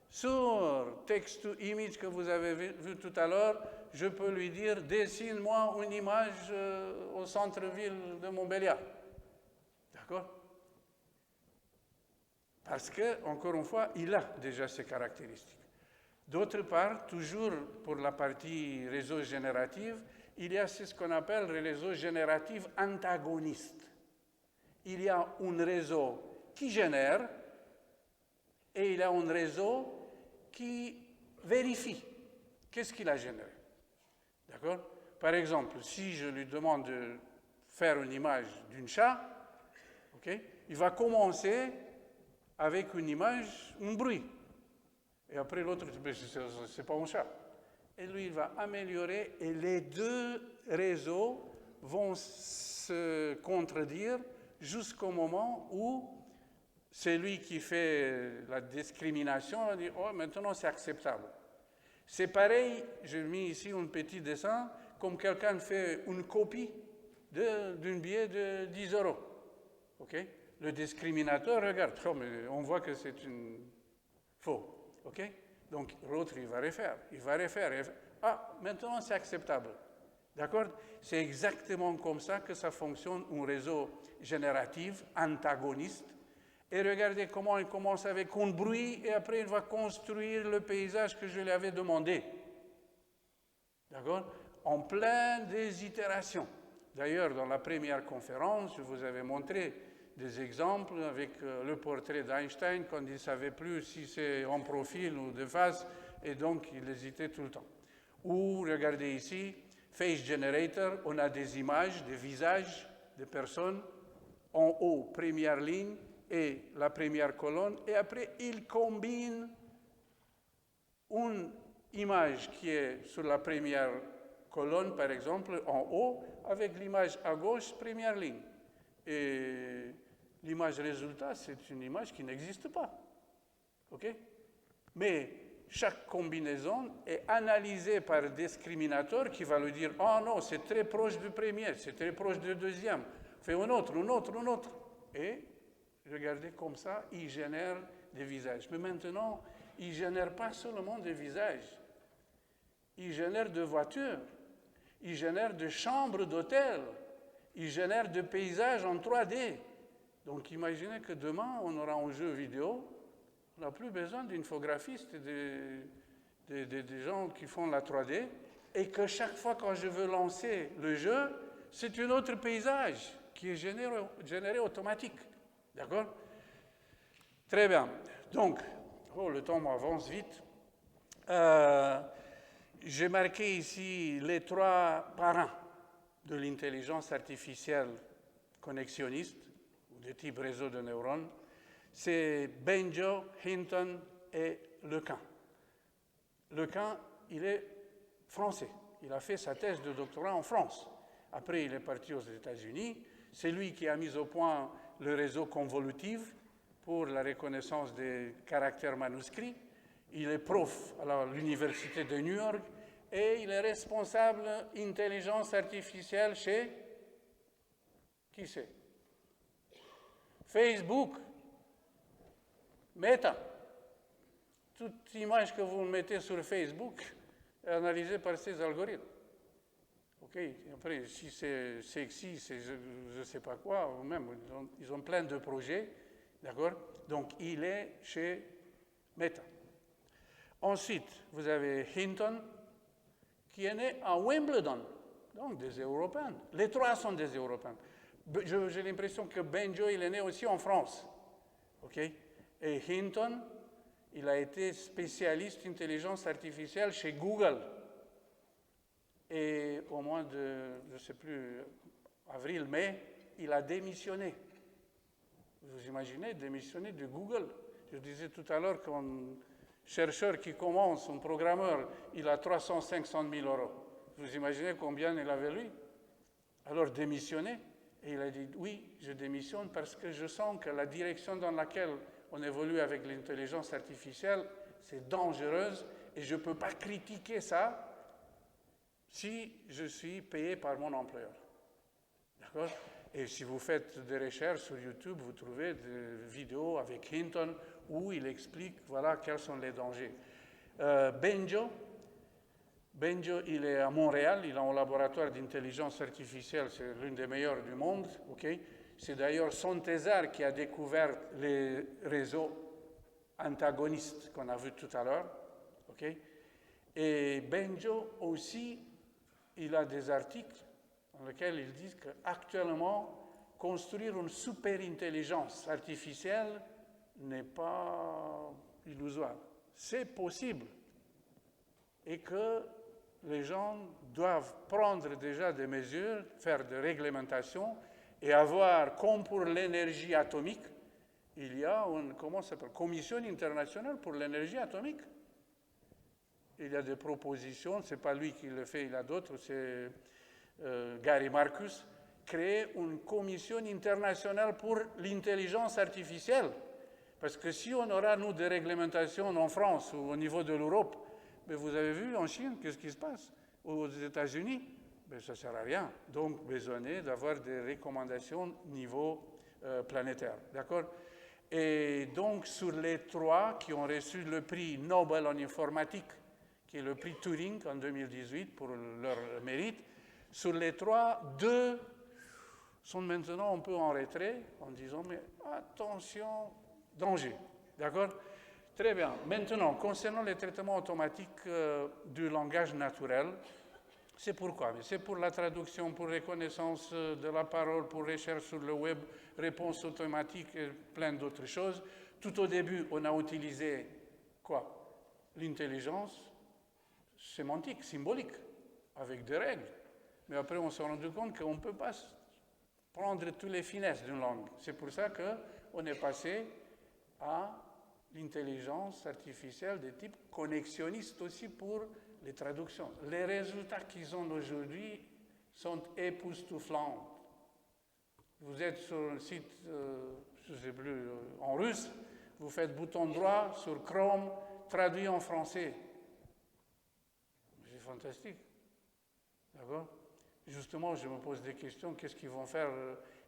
S1: sur text-to-image que vous avez vu tout à l'heure, je peux lui dire « Dessine-moi une image au centre-ville de Montbéliard ». D'accord? Parce que, encore une fois, il a déjà ces caractéristiques. D'autre part, toujours pour la partie réseau génératif, il y a ce qu'on appelle le réseau génératif antagoniste. Il y a un réseau qui génère et il y a un réseau qui vérifie qu'est-ce qu'il a généré. D'accord? Par exemple, si je lui demande de faire une image d'un chat, okay, il va commencer avec une image, un bruit. Et après l'autre, c'est pas un chat. Et lui, il va améliorer et les deux réseaux vont se contredire jusqu'au moment où celui qui fait la discrimination va dire « Oh, maintenant c'est acceptable ». C'est pareil, j'ai mis ici un petit dessin, comme quelqu'un fait une copie d'un billet de 10 €. Okay? Le discriminateur regarde, oh, mais on voit que c'est faux. Okay? Donc l'autre, il va refaire. Ah, maintenant c'est acceptable. D'accord? C'est exactement comme ça que ça fonctionne, un réseau génératif, antagoniste. Et regardez comment il commence avec un bruit et après il va construire le paysage que je lui avais demandé. D'accord? En plein des itérations. D'ailleurs, dans la première conférence, je vous avais montré des exemples avec le portrait d'Einstein quand il ne savait plus si c'est en profil ou de face et donc il hésitait tout le temps. Ou, regardez ici, Face Generator, on a des images, des visages de personnes en haut, première ligne, et la première colonne, et après, il combine une image qui est sur la première colonne, par exemple, en haut, avec l'image à gauche, première ligne. Et l'image résultat, c'est une image qui n'existe pas. OK? Mais chaque combinaison est analysée par un discriminateur qui va lui dire « Ah non, c'est très proche du premier, c'est très proche du deuxième. Fais un autre. » Et regardez comme ça, il génère des visages. Mais maintenant, il ne génère pas seulement des visages. Il génère de voitures. Il génère de chambres d'hôtel. Il génère de paysages en 3D. Donc imaginez que demain, on aura un jeu vidéo. On n'a plus besoin d'infographistes, des gens qui font la 3D. Et que chaque fois quand je veux lancer le jeu, c'est un autre paysage qui est généré automatique. D'accord? Très bien. Donc, le temps avance vite. J'ai marqué ici les 3 parents de l'intelligence artificielle connexionniste, ou de type réseau de neurones. C'est Benjo, Hinton et Lequin. Lequin, il est français. Il a fait sa thèse de doctorat en France. Après, il est parti aux États-Unis. C'est lui qui a mis au point le réseau convolutif pour la reconnaissance des caractères manuscrits. Il est prof à l'Université de New York et il est responsable intelligence artificielle chez... Qui c'est? Facebook. Meta. Toute image que vous mettez sur Facebook est analysée par ces algorithmes. OK? Après, si c'est sexy, c'est je ne sais pas quoi, ou même, ils ont plein de projets, d'accord? Donc, il est chez Meta. Ensuite, vous avez Hinton, qui est né à Wimbledon, donc des Européens. Les 3 sont des Européens. J'ai l'impression que Benjo, il est né aussi en France. OK? Et Hinton, il a été spécialiste intelligence artificielle chez Google. Et au mois de, je ne sais plus, avril, mai, il a démissionné. Vous imaginez, démissionner de Google? Je disais tout à l'heure qu'un chercheur qui commence, un programmeur, il a 300-500 000 euros. Vous imaginez combien il avait lui? Alors démissionner. Et il a dit, oui, je démissionne parce que je sens que la direction dans laquelle on évolue avec l'intelligence artificielle, c'est dangereuse et je ne peux pas critiquer ça si je suis payé par mon employeur. D'accord? Et si vous faites des recherches sur YouTube, vous trouvez des vidéos avec Hinton où il explique, voilà, quels sont les dangers. Benjo, il est à Montréal, il a un laboratoire d'intelligence artificielle, c'est l'une des meilleures du monde, ok? C'est d'ailleurs son thésard qui a découvert les réseaux antagonistes qu'on a vus tout à l'heure, ok? Et Benjo aussi, il a des articles dans lesquels il dit qu'actuellement, construire une super-intelligence artificielle n'est pas illusoire. C'est possible. Et que les gens doivent prendre déjà des mesures, faire des réglementations et avoir, comme pour l'énergie atomique, il y a une commission internationale pour l'énergie atomique. Il y a des propositions, ce n'est pas lui qui le fait, il y a d'autres, c'est Gary Marcus, créer une commission internationale pour l'intelligence artificielle. Parce que si on aura, nous, des réglementations en France ou au niveau de l'Europe, mais vous avez vu en Chine, qu'est-ce qui se passe? Aux États-Unis, ça ne sert à rien. Donc, besoin d'avoir des recommandations au niveau planétaire. D'accord? Et donc, sur les 3 qui ont reçu le prix Nobel en informatique, qui est le prix Turing en 2018 pour leur mérite, sur les 3, 2 sont maintenant un peu en retrait en disant, mais attention, danger. D'accord? Très bien. Maintenant, concernant les traitements automatiques du langage naturel, c'est pourquoi? C'est pour la traduction, pour reconnaissance de la parole, pour recherche sur le web, réponse automatique et plein d'autres choses. Tout au début, on a utilisé quoi? L'intelligence sémantique, symbolique, avec des règles. Mais après, on s'est rendu compte qu'on ne peut pas prendre toutes les finesses d'une langue. C'est pour ça qu'on est passé à l'intelligence artificielle de type connexionniste aussi pour les traductions. Les résultats qu'ils ont aujourd'hui sont époustouflants. Vous êtes sur un site, je ne sais plus, en russe, vous faites bouton droit sur Chrome, traduit en français. C'est fantastique. D'accord? Justement, je me pose des questions, qu'est-ce qu'ils vont faire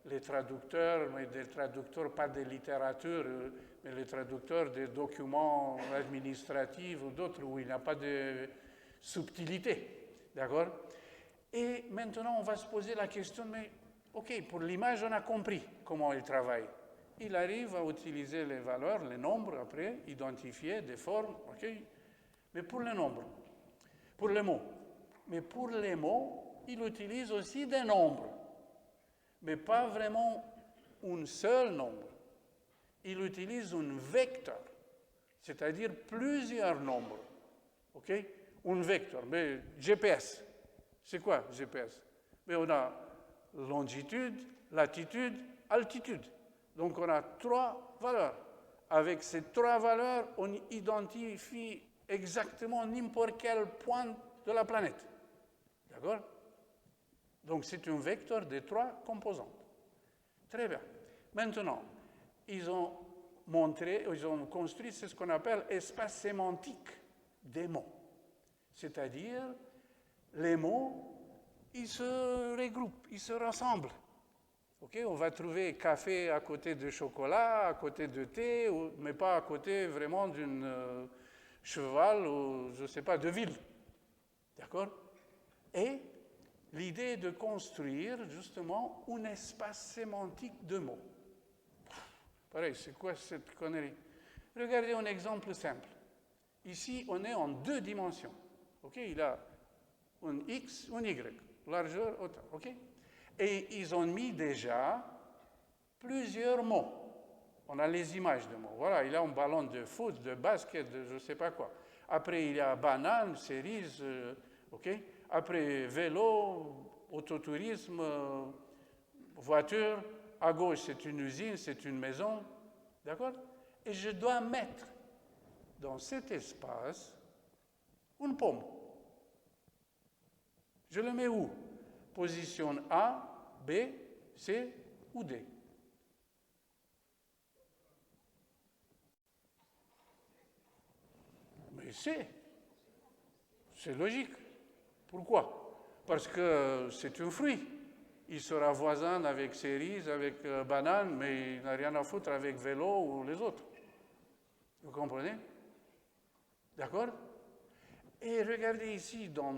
S1: les traducteurs, mais des traducteurs pas de littérature, mais les traducteurs des documents administratifs ou d'autres où il n'y a pas de subtilité. D'accord? Et maintenant, on va se poser la question, mais OK, pour l'image, on a compris comment il travaille. Il arrive à utiliser les valeurs, les nombres, après, identifier des formes, OK? Mais pour les nombres, pour les mots. Mais pour les mots, il utilise aussi des nombres. Mais pas vraiment un seul nombre. Il utilise un vecteur, c'est-à-dire plusieurs nombres. OK? un vecteur. Mais GPS, c'est quoi GPS? Mais on a longitude, latitude, altitude. Donc on a 3 valeurs. Avec ces 3 valeurs, on identifie exactement n'importe quel point de la planète. D'accord? Donc c'est un vecteur de 3 composantes. Très bien. Maintenant, ils ont construit ce qu'on appelle espace sémantique des mots. C'est-à-dire, les mots, ils se regroupent, ils se rassemblent. Okay? On va trouver café à côté de chocolat, à côté de thé, mais pas à côté vraiment d'une cheval ou, je ne sais pas, de ville. D'accord? Et l'idée est de construire justement un espace sémantique de mots. Pareil, c'est quoi cette connerie? Regardez un exemple simple. Ici, on est en 2 dimensions. Okay? Il a un X, un Y, largeur, hauteur. Okay? Et ils ont mis déjà plusieurs mots. On a les images de mots. Voilà, il a un ballon de foot, de basket, de je ne sais pas quoi. Après, il y a banane, cerise, okay? Après, vélo, autotourisme, voiture. À gauche, c'est une usine, c'est une maison. D'accord? Et je dois mettre dans cet espace une pomme. Je le mets où? Position A, B, C ou D. Mais C. C'est logique. Pourquoi? Parce que c'est un fruit. Il sera voisin avec cerise, avec banane, mais il n'a rien à foutre avec vélo ou les autres. Vous comprenez? D'accord? Et regardez ici, dans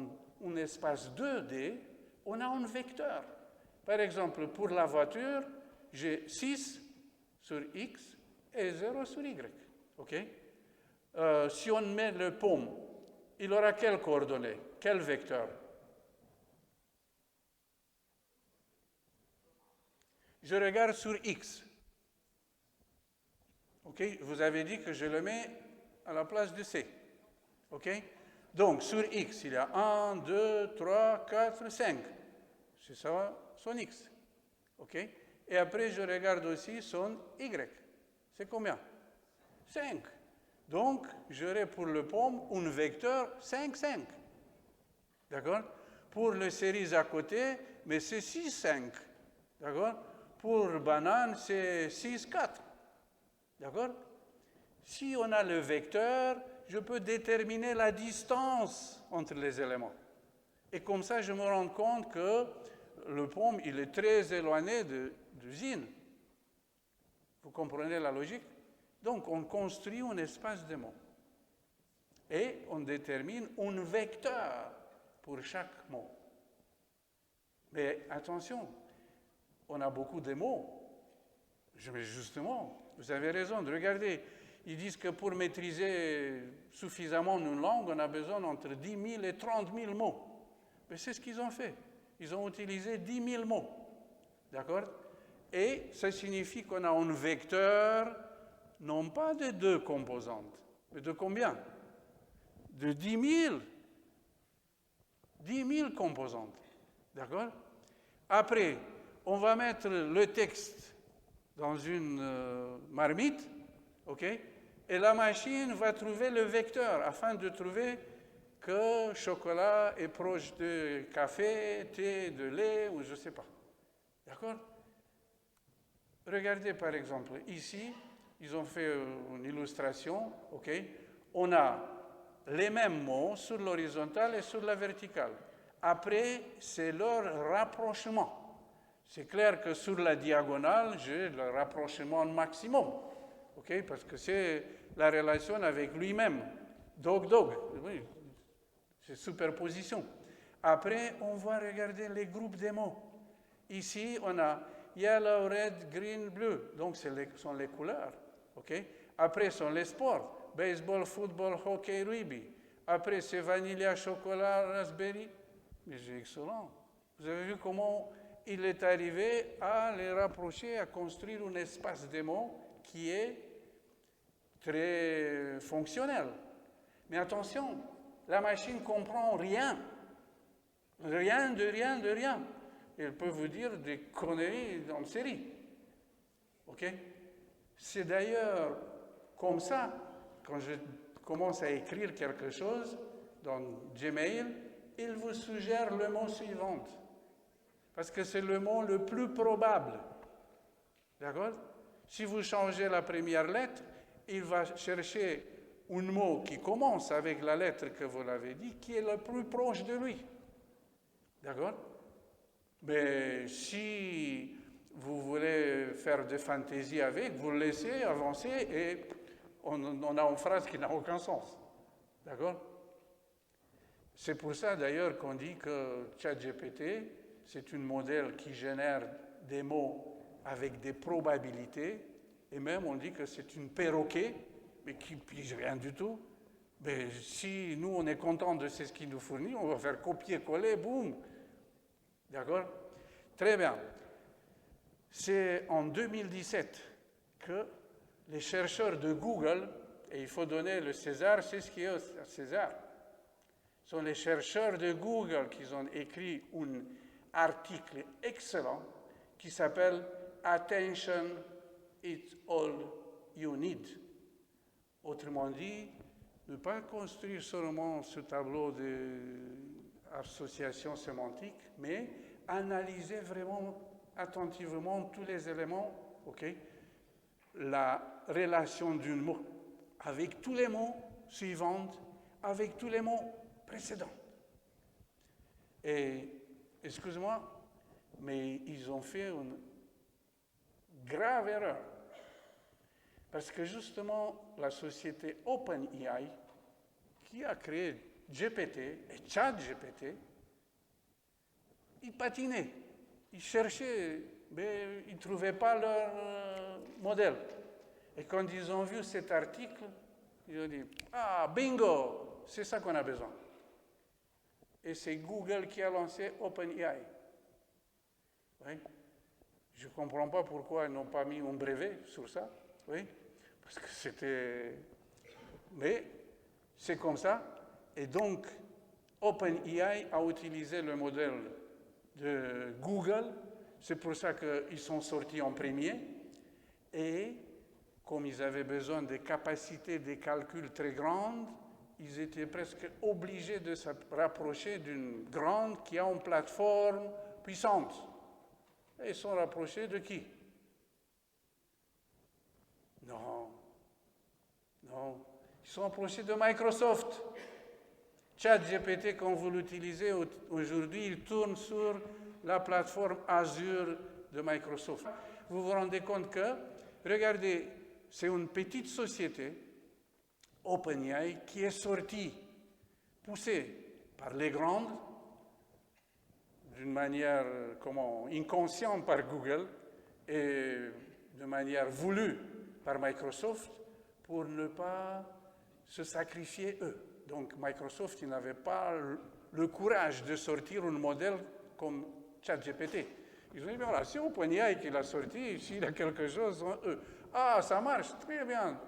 S1: un espace 2D, on a un vecteur. Par exemple, pour la voiture, j'ai 6 sur X et 0 sur Y. Okay? Si on met le pomme, il aura quelles coordonnées? Quel vecteur? Je regarde sur X. Okay? Vous avez dit que je le mets à la place de C. Okay? Donc, sur X, il y a 1, 2, 3, 4, 5. C'est ça, son X. Okay? Et après, je regarde aussi son Y. C'est combien? 5. Donc, j'aurai pour le pomme un vecteur 5, 5. D'accord? Pour le cerise à côté, mais c'est 6, 5. D'accord? Pour banane, c'est 6, 4. D'accord? Si on a le vecteur, je peux déterminer la distance entre les éléments. Et comme ça, je me rends compte que le pomme, il est très éloigné de l'usine. Vous comprenez la logique? Donc, on construit un espace de mots. Et on détermine un vecteur pour chaque mot. Mais attention, on a beaucoup de mots. Mais justement, vous avez raison de regarder. Ils disent que pour maîtriser suffisamment une langue, on a besoin entre 10 000 et 30 000 mots. Mais c'est ce qu'ils ont fait. Ils ont utilisé 10 000 mots. D'accord? Et ça signifie qu'on a un vecteur, non pas de 2 composantes, mais de combien? De 10 000. 10 000 composantes. D'accord? Après, on va mettre le texte dans une marmite, ok? Et la machine va trouver le vecteur afin de trouver que chocolat est proche de café, thé, de lait, ou je ne sais pas. D'accord? Regardez par exemple, ici, ils ont fait une illustration, ok? On a les mêmes mots sur l'horizontale et sur la verticale. Après, c'est leur rapprochement. C'est clair que sur la diagonale, j'ai le rapprochement maximum, ok? Parce que c'est la relation avec lui-même. Dog, oui, c'est superposition. Après, on va regarder les groupes de mots. Ici, on a yellow, red, green, bleu. Donc, ce sont les couleurs, ok? Après, sont les sports. Baseball, football, hockey, rugby. Après, c'est vanilla, chocolat, raspberry. Mais c'est excellent. Vous avez vu comment il est arrivé à les rapprocher, à construire un espace de mots qui est très fonctionnel. Mais attention, la machine comprend rien. Rien de rien de rien. Elle peut vous dire des conneries en série. OK? C'est d'ailleurs comme ça, quand je commence à écrire quelque chose dans Gmail, il vous suggère le mot suivant. Parce que c'est le mot le plus probable. D'accord? Si vous changez la première lettre, il va chercher un mot qui commence avec la lettre que vous l'avez dit, qui est le plus proche de lui. D'accord? Mais si vous voulez faire des fantaisies avec, vous le laissez avancer et on a une phrase qui n'a aucun sens. D'accord? C'est pour ça d'ailleurs qu'on dit que ChatGPT, c'est un modèle qui génère des mots avec des probabilités, et même on dit que c'est une perroquet, mais qui ne pige rien du tout. Mais si nous, on est content de ce qu'il nous fournit, on va faire copier-coller, boum. D'accord? Très bien. C'est en 2017 que les chercheurs de Google, et il faut donner le César, c'est ce qui est à César, sont les chercheurs de Google qui ont écrit un article excellent qui s'appelle Attention, it's all you need. Autrement dit, ne pas construire seulement ce tableau d'association sémantique, mais analyser vraiment attentivement tous les éléments, OK? La relation d'un mot avec tous les mots suivants, avec tous les mots précédents. Et, excuse-moi, mais ils ont fait une grave erreur. Parce que justement, la société OpenAI, qui a créé GPT et ChatGPT, ils patinaient. Ils cherchaient, mais ils ne trouvaient pas leur modèle. Et quand ils ont vu cet article, ils ont dit « Ah, bingo, c'est ça qu'on a besoin ». Et c'est Google qui a lancé OpenAI. Oui. Je ne comprends pas pourquoi ils n'ont pas mis un brevet sur ça. Oui. Parce que c'était... Mais c'est comme ça. Et donc, OpenAI a utilisé le modèle de Google. C'est pour ça qu'ils sont sortis en premier. Et comme ils avaient besoin de capacités de calcul très grandes, ils étaient presque obligés de se rapprocher d'une grande qui a une plateforme puissante. Et ils sont rapprochés de qui? Non. Ils sont rapprochés de Microsoft. ChatGPT, quand vous l'utilisez aujourd'hui, il tourne sur la plateforme Azure de Microsoft. Vous vous rendez compte que, regardez, c'est une petite société, OpenAI, qui est sortie, poussée par les grandes, d'une manière inconsciente par Google et de manière voulue par Microsoft, pour ne pas se sacrifier eux. Donc Microsoft n'avait pas le courage de sortir un modèle comme ChatGPT. Ils ont dit, voilà, c'est OpenAI qui l'a sorti, s'il y a quelque chose, eux. Ah, ça marche, très bien,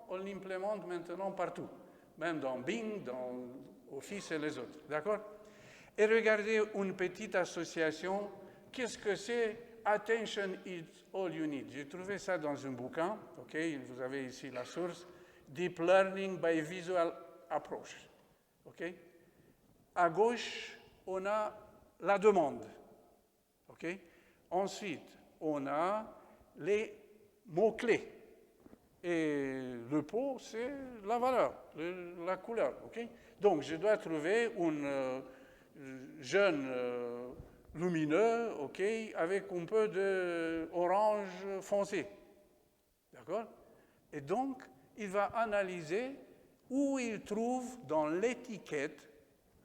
S1: on l'implémente maintenant partout, même dans Bing, dans Office et les autres, d'accord? Et regardez une petite association, qu'est-ce que c'est? Attention, it's all you need. J'ai trouvé ça dans un bouquin, ok? Vous avez ici la source, Deep Learning by Visual Approach, ok? À gauche, on a la demande, ok? Ensuite, on a les mots-clés. Et le pot, c'est la valeur, la couleur, ok? Donc, je dois trouver un jaune lumineux, ok, avec un peu d'orange foncé, d'accord? Et donc, il va analyser où il trouve dans l'étiquette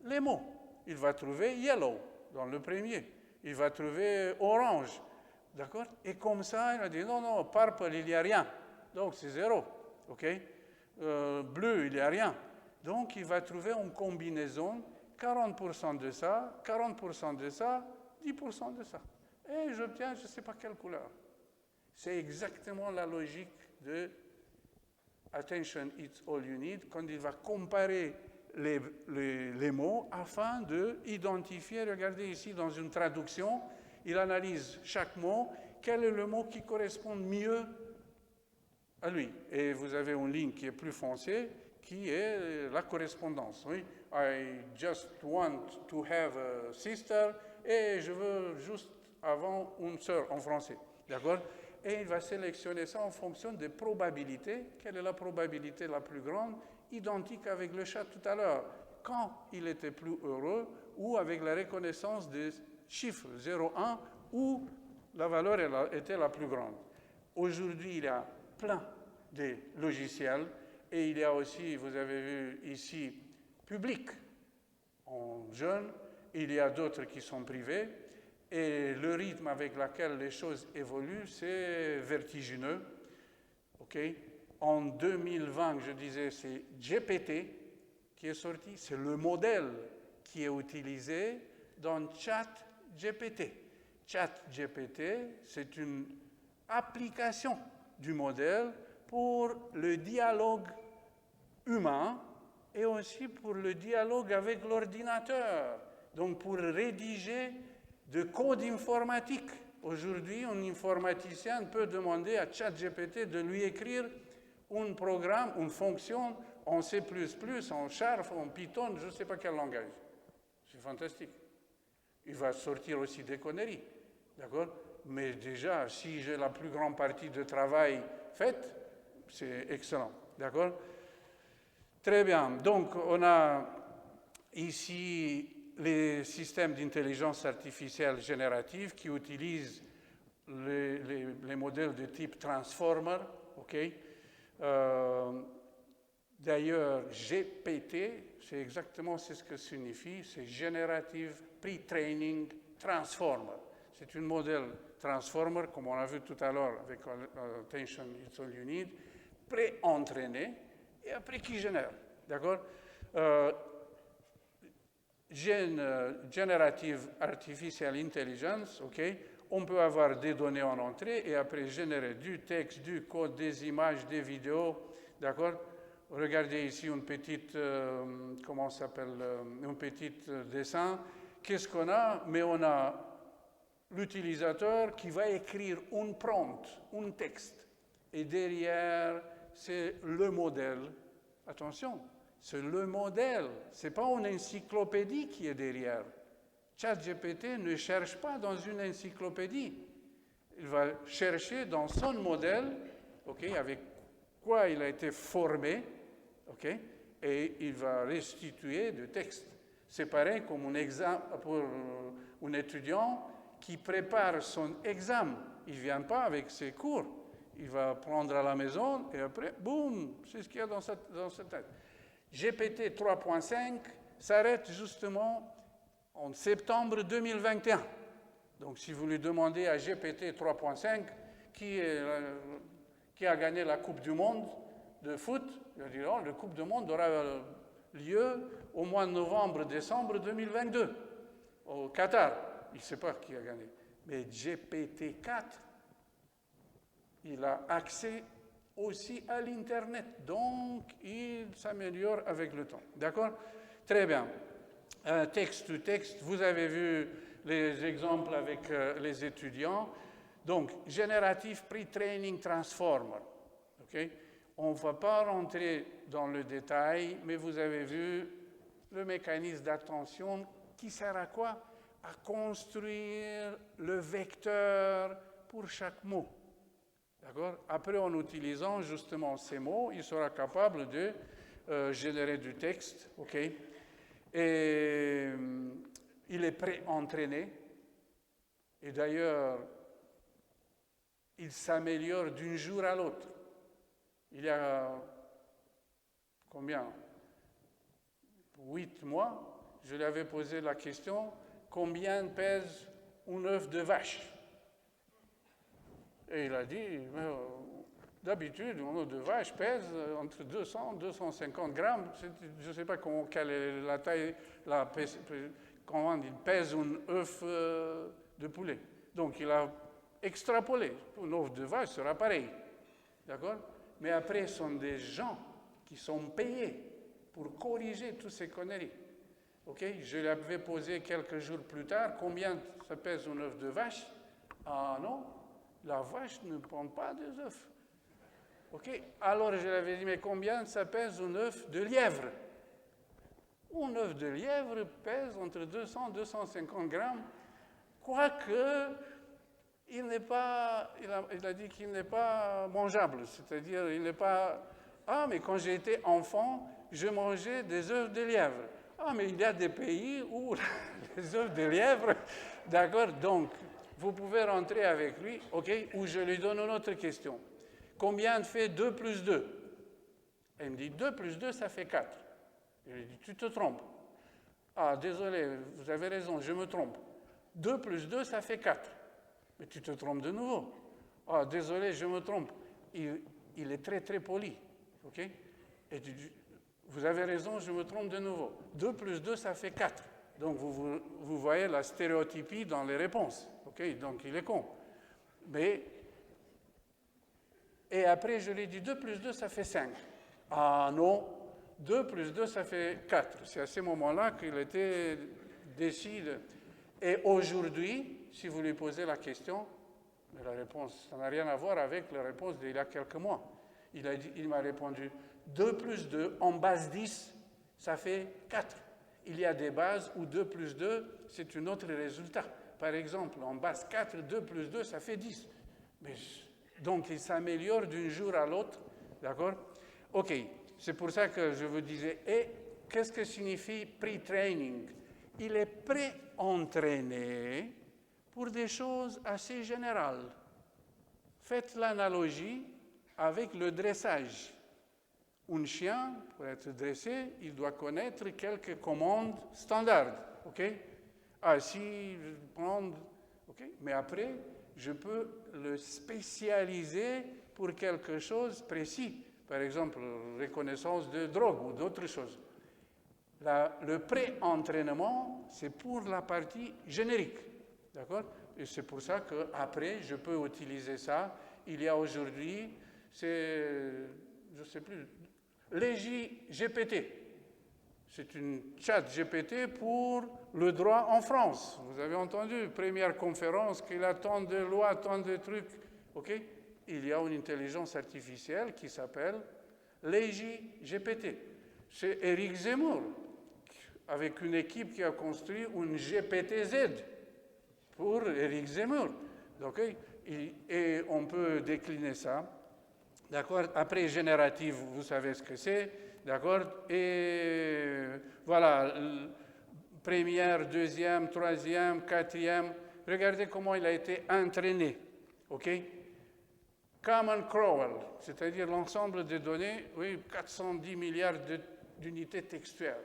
S1: les mots. Il va trouver yellow dans le premier. Il va trouver orange, d'accord? Et comme ça, il va dire non, purple, il n'y a rien. Donc, c'est 0, ok? Bleu, il n'y a rien. Donc, il va trouver une combinaison, 40% de ça, 40% de ça, 10% de ça. Et j'obtiens je ne sais pas quelle couleur. C'est exactement la logique de Attention, it's all you need. Quand il va comparer les mots afin d'identifier, regardez ici dans une traduction, il analyse chaque mot, quel est le mot qui correspond mieux à lui. Et vous avez une ligne qui est plus foncée, qui est la correspondance. Oui, I just want to have a sister, et je veux juste avant une sœur en français. D'accord? Et il va sélectionner ça en fonction des probabilités. Quelle est la probabilité la plus grande? Identique avec le chat tout à l'heure. Quand il était plus heureux, ou avec la reconnaissance des chiffres 0, 1, où la valeur était la plus grande. Aujourd'hui, il y a plein de logiciels, et il y a aussi, vous avez vu ici, public en jeune, il y a d'autres qui sont privés, et le rythme avec lequel les choses évoluent, c'est vertigineux. Okay? En 2020, je disais, c'est GPT qui est sorti, c'est le modèle qui est utilisé dans ChatGPT. ChatGPT, c'est une application du modèle pour le dialogue humain et aussi pour le dialogue avec l'ordinateur. Donc pour rédiger de code informatique. Aujourd'hui, un informaticien peut demander à ChatGPT de lui écrire un programme, une fonction en C++, en Sharp, en Python, je ne sais pas quel langage. C'est fantastique. Il va sortir aussi des conneries, d'accord? Mais déjà, si j'ai la plus grande partie de travail faite, c'est excellent, d'accord? Très bien. Donc, on a ici les systèmes d'intelligence artificielle générative qui utilisent les modèles de type transformer, ok? D'ailleurs, GPT, c'est exactement ce que signifie, c'est Generative Pre-Training Transformer. C'est un modèle transformer, comme on a vu tout à l'heure avec Attention, It's All You Need, pré-entraîné et après qui génère. D'accord? Generative Artificial Intelligence, ok? On peut avoir des données en entrée et après générer du texte, du code, des images, des vidéos, d'accord? Regardez ici une petite, comment ça s'appelle, un petit dessin. Qu'est-ce qu'on a? Mais on a l'utilisateur qui va écrire un prompt, un texte. Et derrière, c'est le modèle. Attention, c'est le modèle. Ce n'est pas une encyclopédie qui est derrière. ChatGPT ne cherche pas dans une encyclopédie. Il va chercher dans son modèle, okay, avec quoi il a été formé, okay, et il va restituer du texte. C'est pareil comme un examen pour un étudiant qui prépare son examen. Il ne vient pas avec ses cours. Il va prendre à la maison et après, boum, c'est ce qu'il y a dans sa tête. GPT 3.5 s'arrête justement en septembre 2021. Donc, si vous lui demandez à GPT 3.5 qui a gagné la Coupe du Monde de foot, il va dire, oh, la Coupe du Monde aura lieu au mois de novembre-décembre 2022 au Qatar. Il ne sait pas qui a gagné. Mais GPT-4, il a accès aussi à l'Internet. Donc, il s'améliore avec le temps. D'accord? Très bien. Texte-to-texte, vous avez vu les exemples avec les étudiants. Donc, Generative Pre-Training Transformer. Okay? On ne va pas rentrer dans le détail, mais vous avez vu le mécanisme d'attention qui sert à quoi? À construire le vecteur pour chaque mot. D'accord? Après, en utilisant justement ces mots, il sera capable de générer du texte. Okay? Et il est pré-entraîné. Et d'ailleurs, il s'améliore d'un jour à l'autre. Il y a combien? 8 mois, je lui avais posé la question, combien pèse un œuf de vache? Et il a dit, d'habitude, un œuf de vache pèse entre 200 et 250 grammes. Je ne sais pas quelle est la taille, comment il pèse un œuf de poulet. Donc, il a extrapolé. Un œuf de vache sera pareil. D'accord? Mais après, ce sont des gens qui sont payés pour corriger toutes ces conneries. Ok, je lui avais posé quelques jours plus tard, combien ça pèse un œuf de vache? Ah non, la vache ne pond pas des œufs. Ok, alors je lui avais dit, mais combien ça pèse un œuf de lièvre? Un œuf de lièvre pèse entre 200 et 250 grammes, quoique il a dit qu'il n'est pas mangeable, c'est-à-dire il n'est pas... Ah, mais quand j'étais enfant, je mangeais des œufs de lièvre. Ah, mais il y a des pays où les œufs de lièvre, d'accord, donc vous pouvez rentrer avec lui, ok, ou je lui donne une autre question. Combien fait 2 plus 2? Il me dit 2 plus 2, ça fait 4. Je lui dis, tu te trompes. Ah, désolé, vous avez raison, je me trompe. 2 plus 2, ça fait 4. Mais tu te trompes de nouveau. Ah, désolé, je me trompe. Il est très, très poli, ok? Et tu dis, vous avez raison, je me trompe de nouveau. 2 plus 2, ça fait 4. Donc, vous voyez la stéréotypie dans les réponses. Okay? Donc, il est con. Et après, je lui ai dit 2 plus 2, ça fait 5. Ah non, 2 plus 2, ça fait 4. C'est à ce moment-là qu'il était décidé. Et aujourd'hui, si vous lui posez la question, mais la réponse, ça n'a rien à voir avec la réponse d'il y a quelques mois. Il m'a répondu 2 plus 2 en base 10, ça fait 4. Il y a des bases où 2 plus 2, c'est un autre résultat. Par exemple, en base 4, 2 plus 2, ça fait 10. Donc, il s'améliore d'un jour à l'autre. D'accord? OK. C'est pour ça que je vous disais, et qu'est-ce que signifie pre-training? Il est pré-entraîné pour des choses assez générales. Faites l'analogie avec le dressage. Un chien, pour être dressé, il doit connaître quelques commandes standards. OK? Assis, prendre. OK? Mais après, je peux le spécialiser pour quelque chose de précis. Par exemple, reconnaissance de drogue ou d'autres choses. Le pré-entraînement, c'est pour la partie générique. D'accord? Et c'est pour ça qu'après, je peux utiliser ça. Il y a aujourd'hui, je ne sais plus, Légi GPT. C'est une chat GPT pour le droit en France. Vous avez entendu, première conférence, qu'il a tant de lois, tant de trucs. OK? Il y a une intelligence artificielle qui s'appelle Légi GPT. C'est Éric Zemmour, avec une équipe qui a construit une GPT-Z pour Éric Zemmour. Okay? Et on peut décliner ça. D'accord? Après, générative, vous savez ce que c'est. D'accord? Et voilà, première, deuxième, troisième, quatrième. Regardez comment il a été entraîné. OK? Common Crawl, c'est-à-dire l'ensemble des données, oui, 410 milliards d'unités textuelles.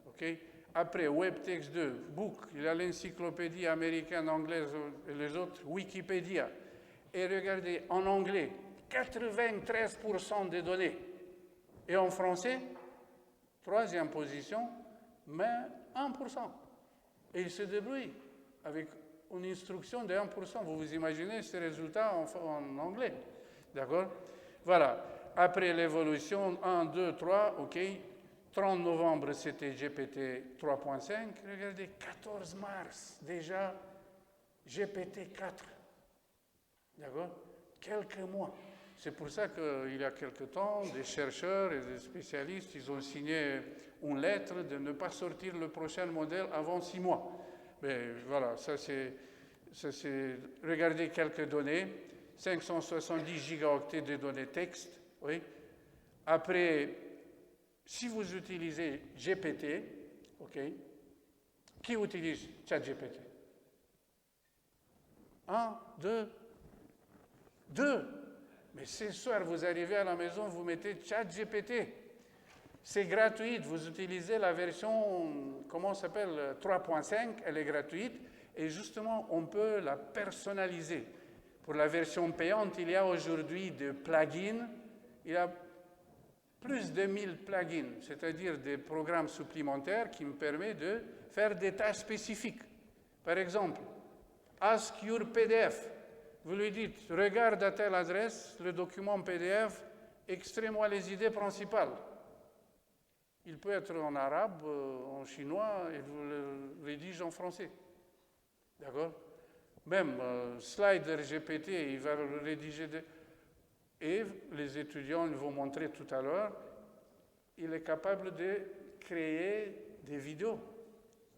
S1: Okay? Après, WebText 2, Book, il y a l'encyclopédie américaine, anglaise et les autres, Wikipédia. Et regardez, en anglais, 93% des données. Et en français, troisième position, mais 1%. Et il se débrouille avec une instruction de 1%. Vous vous imaginez ces résultats en anglais. D'accord? Voilà. Après l'évolution, 1, 2, 3, OK. 30 novembre, c'était GPT 3.5. Regardez, 14 mars, déjà, GPT 4. D'accord? Quelques mois. C'est pour ça qu'il y a quelque temps, des chercheurs et des spécialistes, ils ont signé une lettre de ne pas sortir le prochain modèle avant 6 mois. Mais voilà, ça c'est regardez quelques données, 570 gigaoctets de données texte, oui. Après, si vous utilisez GPT, OK, qui utilise ChatGPT? 1, 2. Mais ce soir, vous arrivez à la maison, vous mettez ChatGPT. C'est gratuit. Vous utilisez la version, comment ça s'appelle, 3.5, elle est gratuite. Et justement, on peut la personnaliser. Pour la version payante, il y a aujourd'hui des plugins. Il y a plus de 1000 plugins, c'est-à-dire des programmes supplémentaires qui me permettent de faire des tâches spécifiques. Par exemple, Ask Your PDF. Vous lui dites, regarde à telle adresse le document PDF, extrais-moi les idées principales. il peut être en arabe, en chinois, et vous le rédige en français. D'accord? Même Slider GPT, il va le rédiger. Et les étudiants ils vont montrer tout à l'heure, il est capable de créer des vidéos.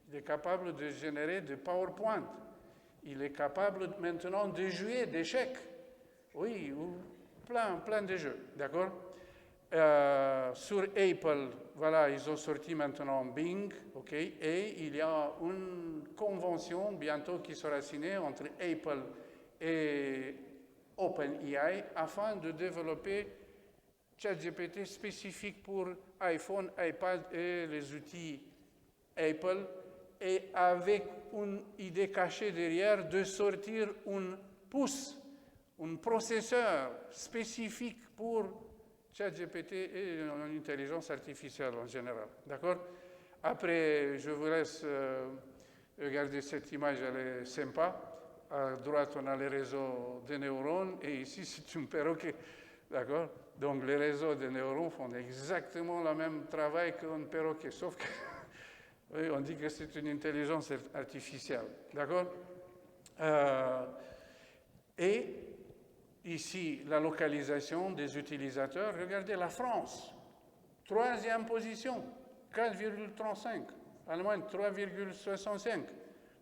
S1: Il est capable de générer des PowerPoint. Il est capable maintenant de jouer d'échecs. Oui, ou plein de jeux. D'accord? Sur Apple, voilà, ils ont sorti maintenant Bing, ok, et il y a une convention bientôt qui sera signée entre Apple et OpenAI afin de développer ChatGPT spécifique pour iPhone, iPad et les outils Apple, et avec une idée cachée derrière de sortir un processeur spécifique pour ChatGPT et l'intelligence artificielle en général. D'accord? Après, je vous laisse regarder cette image, elle est sympa. À droite, on a les réseaux de neurones et ici, c'est un perroquet. D'accord? Donc, les réseaux de neurones font exactement le même travail qu'un perroquet, sauf que oui, on dit que c'est une intelligence artificielle. D'accord? Et ici, la localisation des utilisateurs. Regardez la France, 3e position, 4,35. Allemagne, 3,65.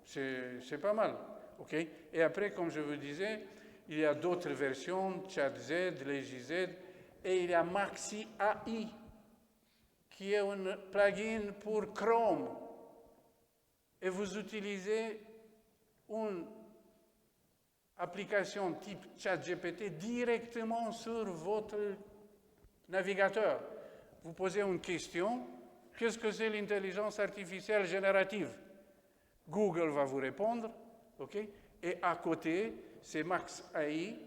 S1: C'est pas mal. Okay? Et après, comme je vous disais, il y a d'autres versions, ChatZ, LegiZ, et il y a Maxi AI, qui est un plugin pour Chrome. Et vous utilisez une application type ChatGPT directement sur votre navigateur. Vous posez une question, qu'est-ce que c'est l'intelligence artificielle générative? Google va vous répondre, ok? Et à côté, c'est Max AI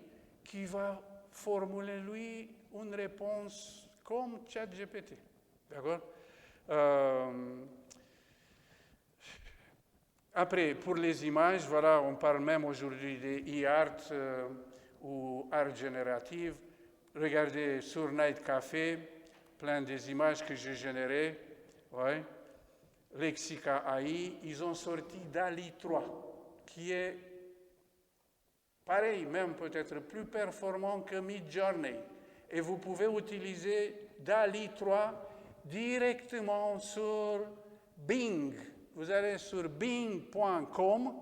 S1: qui va formuler, lui, une réponse comme ChatGPT. D'accord? Après, pour les images, voilà, on parle même aujourd'hui de e-art ou art générative. Regardez sur Night Café, plein des images que j'ai générées. Ouais. Lexica AI, ils ont sorti DALL-E 3, qui est pareil, même peut-être plus performant que Midjourney. Et vous pouvez utiliser DALL-E 3 directement sur Bing. Vous allez sur bing.com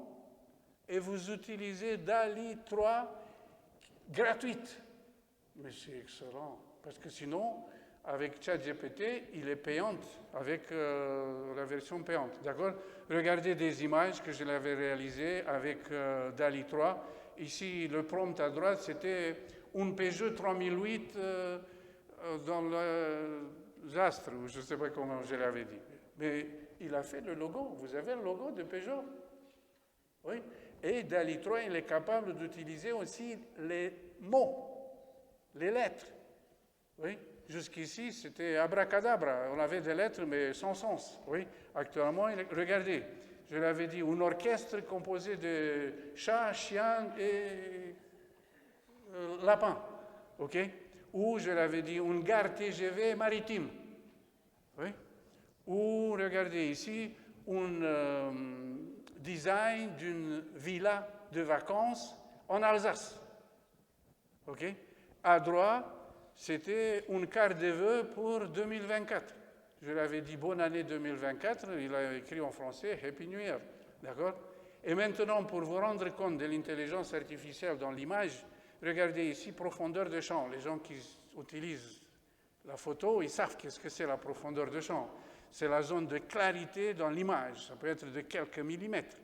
S1: et vous utilisez DALL-E 3 gratuite. Mais c'est excellent, parce que sinon, avec ChatGPT, il est payant, avec la version payante. D'accord? Regardez des images que je l'avais réalisées avec DALL-E 3. Ici, le prompt à droite, c'était un Peugeot 3008 dans les astres, ou je ne sais pas comment je l'avais dit. Mais il a fait le logo. Vous avez le logo de Peugeot? Oui. Et DALL-E 3, il est capable d'utiliser aussi les mots, les lettres. Oui. Jusqu'ici, c'était abracadabra. On avait des lettres, mais sans sens. Oui. Actuellement, regardez, je l'avais dit, un orchestre composé de chats, chiens et lapins. OK? Ou, je l'avais dit, une gare TGV maritime. Oui. Ou, regardez ici, un design d'une villa de vacances en Alsace. OK? À droite, c'était une carte de vœux pour 2024. Je l'avais dit bonne année 2024, il a écrit en français Happy New Year. D'accord? Et maintenant, pour vous rendre compte de l'intelligence artificielle dans l'image, regardez ici profondeur de champ. Les gens qui utilisent la photo, ils savent qu'est-ce que c'est la profondeur de champ. C'est la zone de clarité dans l'image. Ça peut être de quelques millimètres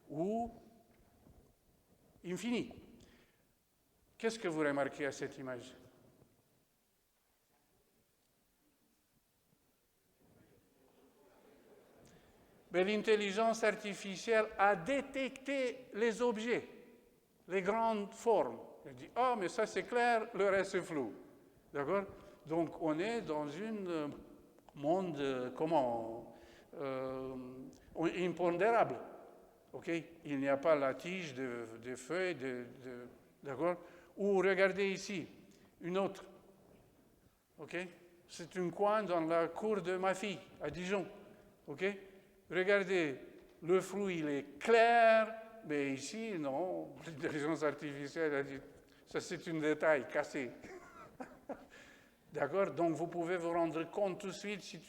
S1: ou infini. Qu'est-ce que vous remarquez à cette image? Mais l'intelligence artificielle a détecté les objets, les grandes formes. Elle dit, ah, mais ça c'est clair, le reste c'est flou. D'accord? Donc on est dans un monde, impondérable. Okay? Il n'y a pas la tige de feuilles, d'accord? Ou regardez ici, une autre. Okay? c'est un coin dans la cour de ma fille, à Dijon. OK? Regardez, le fruit, il est clair, mais ici, non, l'intelligence artificielle a dit, ça c'est un détail cassé. D'accord? Donc vous pouvez vous rendre compte tout de suite si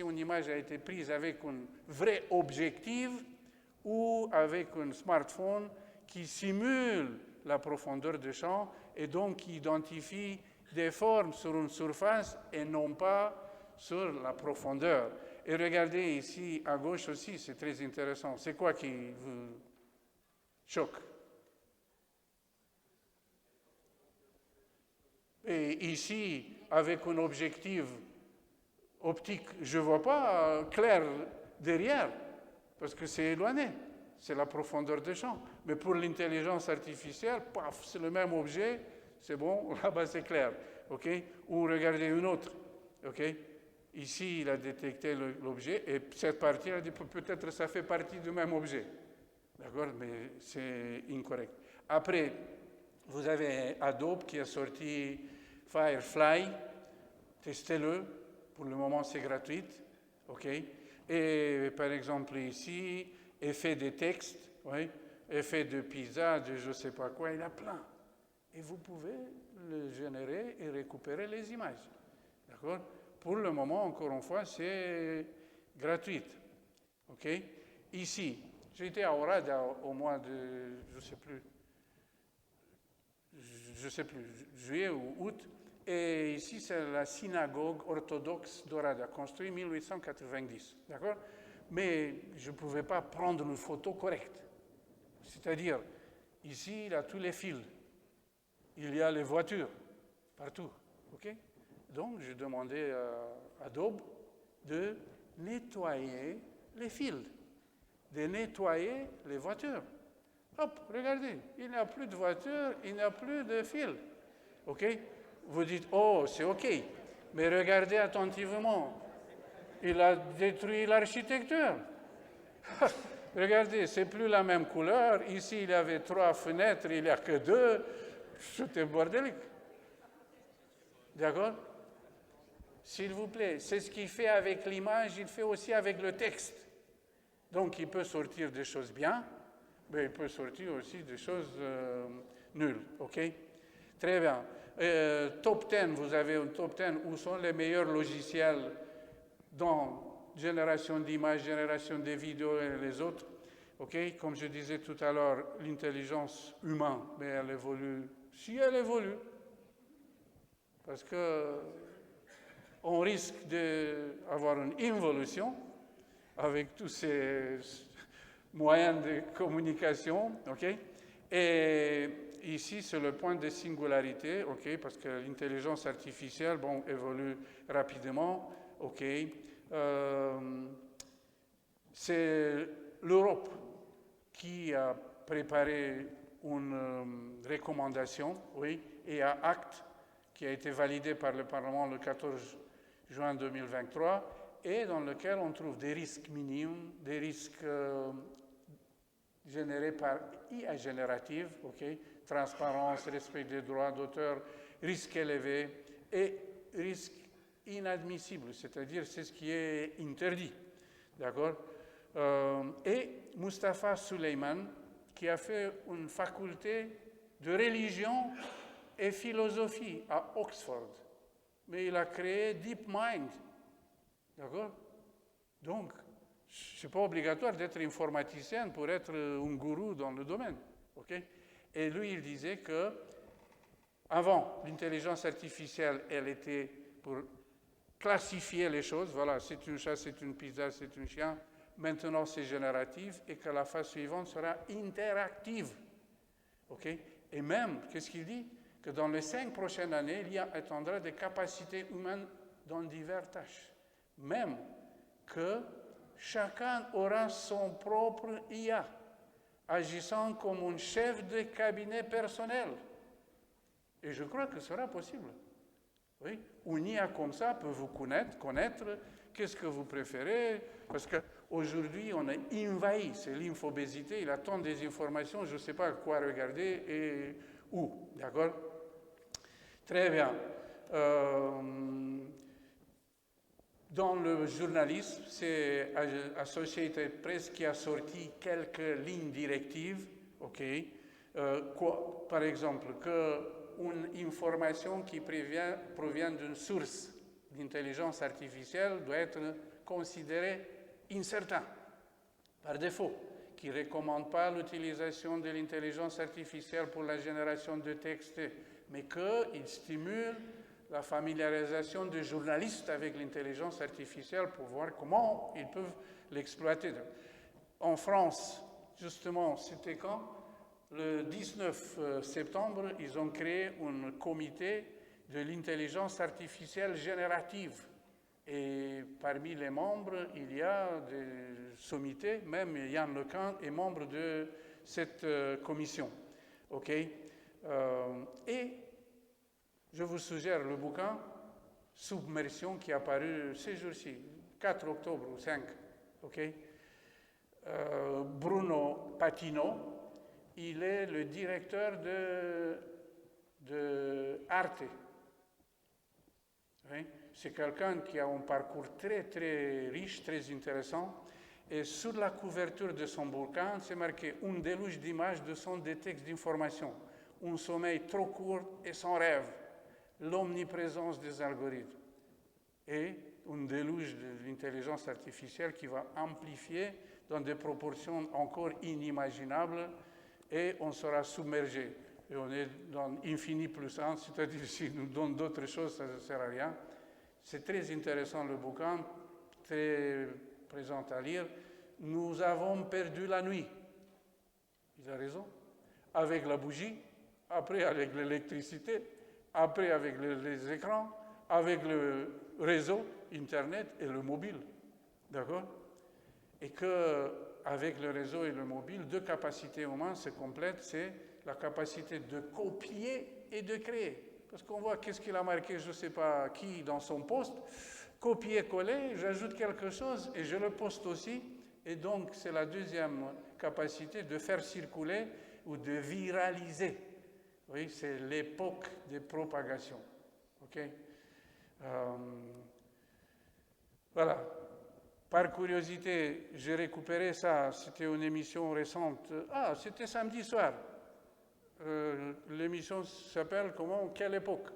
S1: une image a été prise avec un vrai objectif ou avec un smartphone qui simule la profondeur de champ et donc qui identifie des formes sur une surface et non pas sur la profondeur. Et regardez ici à gauche aussi, c'est très intéressant. C'est quoi qui vous choque? Et ici, avec un objectif optique, je ne vois pas clair derrière, parce que c'est éloigné. C'est la profondeur des champs. Mais pour l'intelligence artificielle, paf, c'est le même objet, c'est bon, là-bas c'est clair. Okay? Ou regardez une autre. Okay? Ici, il a détecté l'objet, et cette partie, il a dit peut-être ça fait partie du même objet. D'accord? Mais c'est incorrect. Après, vous avez Adobe qui a sorti Firefly. Testez-le. Pour le moment, c'est gratuit. Okay? Et par exemple, ici, effet de texte, oui, effet de pizza, de je ne sais pas quoi, il y a plein. Et vous pouvez le générer et récupérer les images. D'accord? Pour le moment, encore une fois, c'est gratuit. OK? Ici, j'étais à Orada au mois de, je ne sais plus, juillet ou août, et ici, c'est la synagogue orthodoxe d'Orada, construite en 1890. D'accord? Mais je ne pouvais pas prendre une photo correcte. C'est-à-dire, ici, il y a tous les fils. Il y a les voitures, partout. Okay? Donc, je demandais à Adobe de nettoyer les fils, de nettoyer les voitures. Hop, regardez, il n'y a plus de voitures, il n'y a plus de fils. OK? Vous dites, oh, c'est OK, mais regardez attentivement. Il a détruit l'architecture. Regardez, c'est plus la même couleur. Ici, il y avait 3 fenêtres, il n'y a que 2. C'était bordélique. D'accord? S'il vous plaît, c'est ce qu'il fait avec l'image, il fait aussi avec le texte. Donc, il peut sortir des choses bien, mais il peut sortir aussi des choses nulles. OK? Très bien. Top 10, vous avez un top 10 où sont les meilleurs logiciels dans génération d'images, génération de vidéos et les autres. Okay? Comme je disais tout à l'heure, l'intelligence humaine, mais elle évolue. Si elle évolue, parce qu'on risque d'avoir une involution avec tous ces moyens de communication. Okay? Et ici, c'est le point de singularité, okay? Parce que l'intelligence artificielle évolue rapidement. Okay? C'est l'Europe qui a préparé une recommandation, oui, et un acte qui a été validé par le Parlement le 14 juin 2023 et dans lequel on trouve des risques minimes, des risques générés par IA générative, okay, transparence, respect des droits d'auteur, risque élevé et risque inadmissible, c'est-à-dire c'est ce qui est interdit. D'accord? Et Mustafa Suleyman, qui a fait une faculté de religion et philosophie à Oxford. Mais il a créé DeepMind. D'accord? Donc, ce n'est pas obligatoire d'être informaticien pour être un gourou dans le domaine. Okay? Et lui, il disait que avant, l'intelligence artificielle, elle était pour classifier les choses. Voilà, c'est une chasse, c'est une pizza, c'est un chien. Maintenant, c'est génératif et que la phase suivante sera interactive. Okay? Et même, qu'est-ce qu'il dit? Que dans les 5 prochaines années, l'IA atteindra des capacités humaines dans diverses tâches. Même que chacun aura son propre IA, agissant comme un chef de cabinet personnel. Et je crois que ce sera possible. Oui? Une IA comme ça peut vous connaître qu'est-ce que vous préférez, parce qu'aujourd'hui, on est envahi, c'est l'infobésité, il attend des informations, je ne sais pas quoi regarder et où. D'accord? Très bien. Dans le journalisme, c'est Associated Press qui a sorti quelques lignes directives, ok? Par exemple, qu'une information qui provient d'une source d'intelligence artificielle doit être considérée incertaine, par défaut, qui ne recommande pas l'utilisation de l'intelligence artificielle pour la génération de textes, mais qu'il stimule la familiarisation des journalistes avec l'intelligence artificielle pour voir comment ils peuvent l'exploiter. En France, justement, c'était quand? Le 19 septembre, ils ont créé un comité de l'intelligence artificielle générative. Et parmi les membres, il y a des sommités, même Yann Lequin est membre de cette commission. OK? Et je vous suggère le bouquin Submersion qui est apparu ces jours-ci, 4 octobre ou 5. OK? Bruno Patino, il est le directeur de Arte. Oui? C'est quelqu'un qui a un parcours très, très riche, très intéressant. Et sur la couverture de son bouquin, c'est marqué « Un déluge d'images de son des textes d'information, un sommeil trop court et sans rêve, l'omniprésence des algorithmes. » Et un déluge de l'intelligence artificielle qui va amplifier dans des proportions encore inimaginables et on sera submergé. Et on est dans infini plus 1, c'est-à-dire si nous donne d'autres choses, ça ne sert à rien. C'est très intéressant le bouquin, très présent à lire. Nous avons perdu la nuit. Il a raison. Avec la bougie, après avec l'électricité, après avec les écrans, avec le réseau, Internet et le mobile. D'accord? Et qu'avec le réseau et le mobile, deux capacités humaines se complètent, c'est la capacité de copier et de créer. Parce qu'on voit qu'est-ce qu'il a marqué, je ne sais pas qui, dans son poste. Copier-coller, j'ajoute quelque chose et je le poste aussi. Et donc, c'est la deuxième capacité de faire circuler ou de viraliser. Oui, c'est l'époque des propagations. OK? Voilà. Par curiosité, j'ai récupéré ça. C'était une émission récente. Ah, c'était samedi soir. L'émission s'appelle comment? Quelle époque?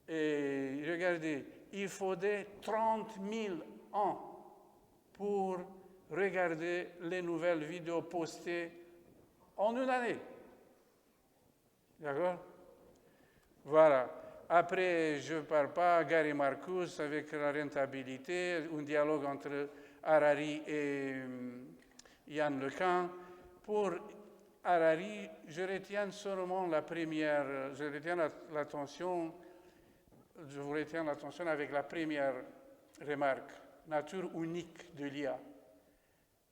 S1: Et regardez, il faudrait 30 000 ans pour regarder les nouvelles vidéos postées en une année. D'accord? Voilà. Après, je ne parle pas, Gary Marcus avec la rentabilité, un dialogue entre Harari et Yann Lequin. Pour Harari, je retiens seulement la première, je vous retiens l'attention avec la première remarque, nature unique de l'IA.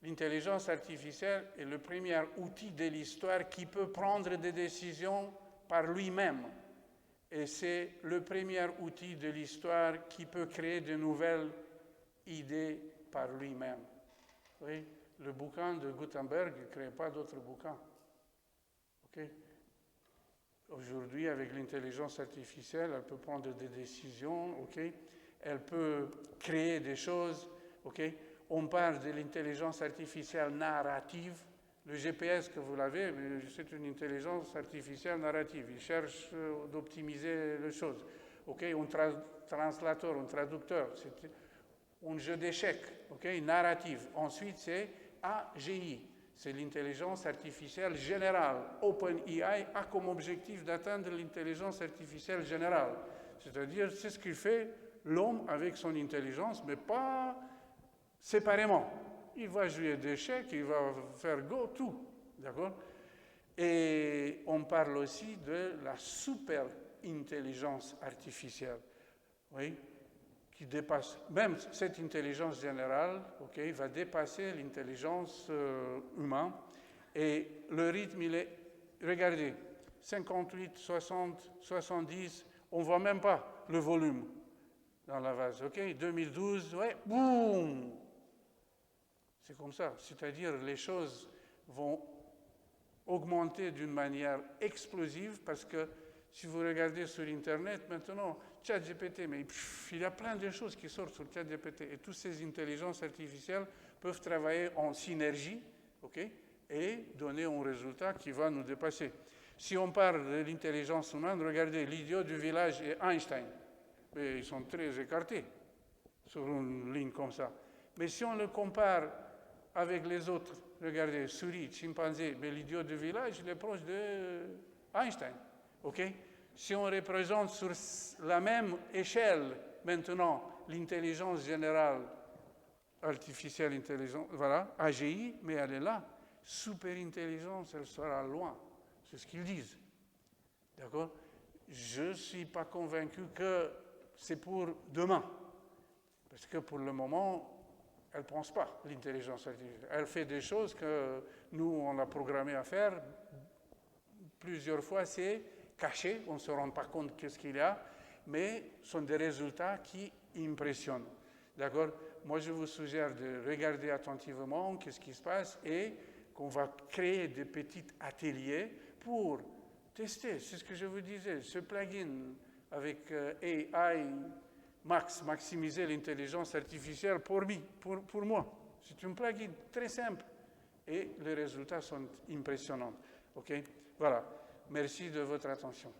S1: L'intelligence artificielle est le premier outil de l'histoire qui peut prendre des décisions par lui-même. Et c'est le premier outil de l'histoire qui peut créer de nouvelles idées par lui-même. Oui, le bouquin de Gutenberg ne crée pas d'autres bouquins. Okay? Aujourd'hui, avec l'intelligence artificielle, elle peut prendre des décisions, okay? Elle peut créer des choses. Okay? On parle de l'intelligence artificielle narrative. Le GPS que vous l'avez, c'est une intelligence artificielle narrative. Il cherche d'optimiser les choses. Okay? Un translateur, un traducteur, c'est un jeu d'échecs, okay? Narrative. Ensuite, c'est AGI. C'est l'intelligence artificielle générale. OpenAI a comme objectif d'atteindre l'intelligence artificielle générale. C'est-à-dire, c'est ce qu'il fait l'homme avec son intelligence, mais pas séparément. Il va jouer d'échecs, il va faire go, tout. D'accord? Et on parle aussi de la super-intelligence artificielle. Oui? Qui dépasse, même cette intelligence générale, okay, va dépasser l'intelligence humaine. Et le rythme, il est, regardez, 58, 60, 70, on ne voit même pas le volume dans la vase. Okay? 2012, ouais, boum! C'est comme ça. C'est-à-dire les choses vont augmenter d'une manière explosive parce que si vous regardez sur Internet, maintenant, ChatGPT, mais il y a plein de choses qui sortent sur ChatGPT. Et toutes ces intelligences artificielles peuvent travailler en synergie, ok, et donner un résultat qui va nous dépasser. Si on parle de l'intelligence humaine, regardez, l'idiot du village et Einstein. Mais ils sont très écartés sur une ligne comme ça. Mais si on le compare avec les autres, regardez, souris, chimpanzé, mais l'idiot du village, il est proche de Einstein. OK? Si on représente sur la même échelle, maintenant, l'intelligence générale artificielle intelligente, voilà, AGI, mais elle est là. Superintelligence, elle sera loin. C'est ce qu'ils disent. D'accord? Je ne suis pas convaincu que c'est pour demain. Parce que pour le moment, elle ne pense pas, l'intelligence artificielle. Elle fait des choses que nous, on a programmé à faire. Plusieurs fois, c'est caché, on ne se rend pas compte de ce qu'il y a, mais ce sont des résultats qui impressionnent. D'accord? Moi, je vous suggère de regarder attentivement ce qui se passe et qu'on va créer des petits ateliers pour tester. C'est ce que je vous disais, ce plugin avec AI Max, maximiser l'intelligence artificielle pour moi. C'est un plugin très simple et les résultats sont impressionnants. OK? Voilà. Merci de votre attention.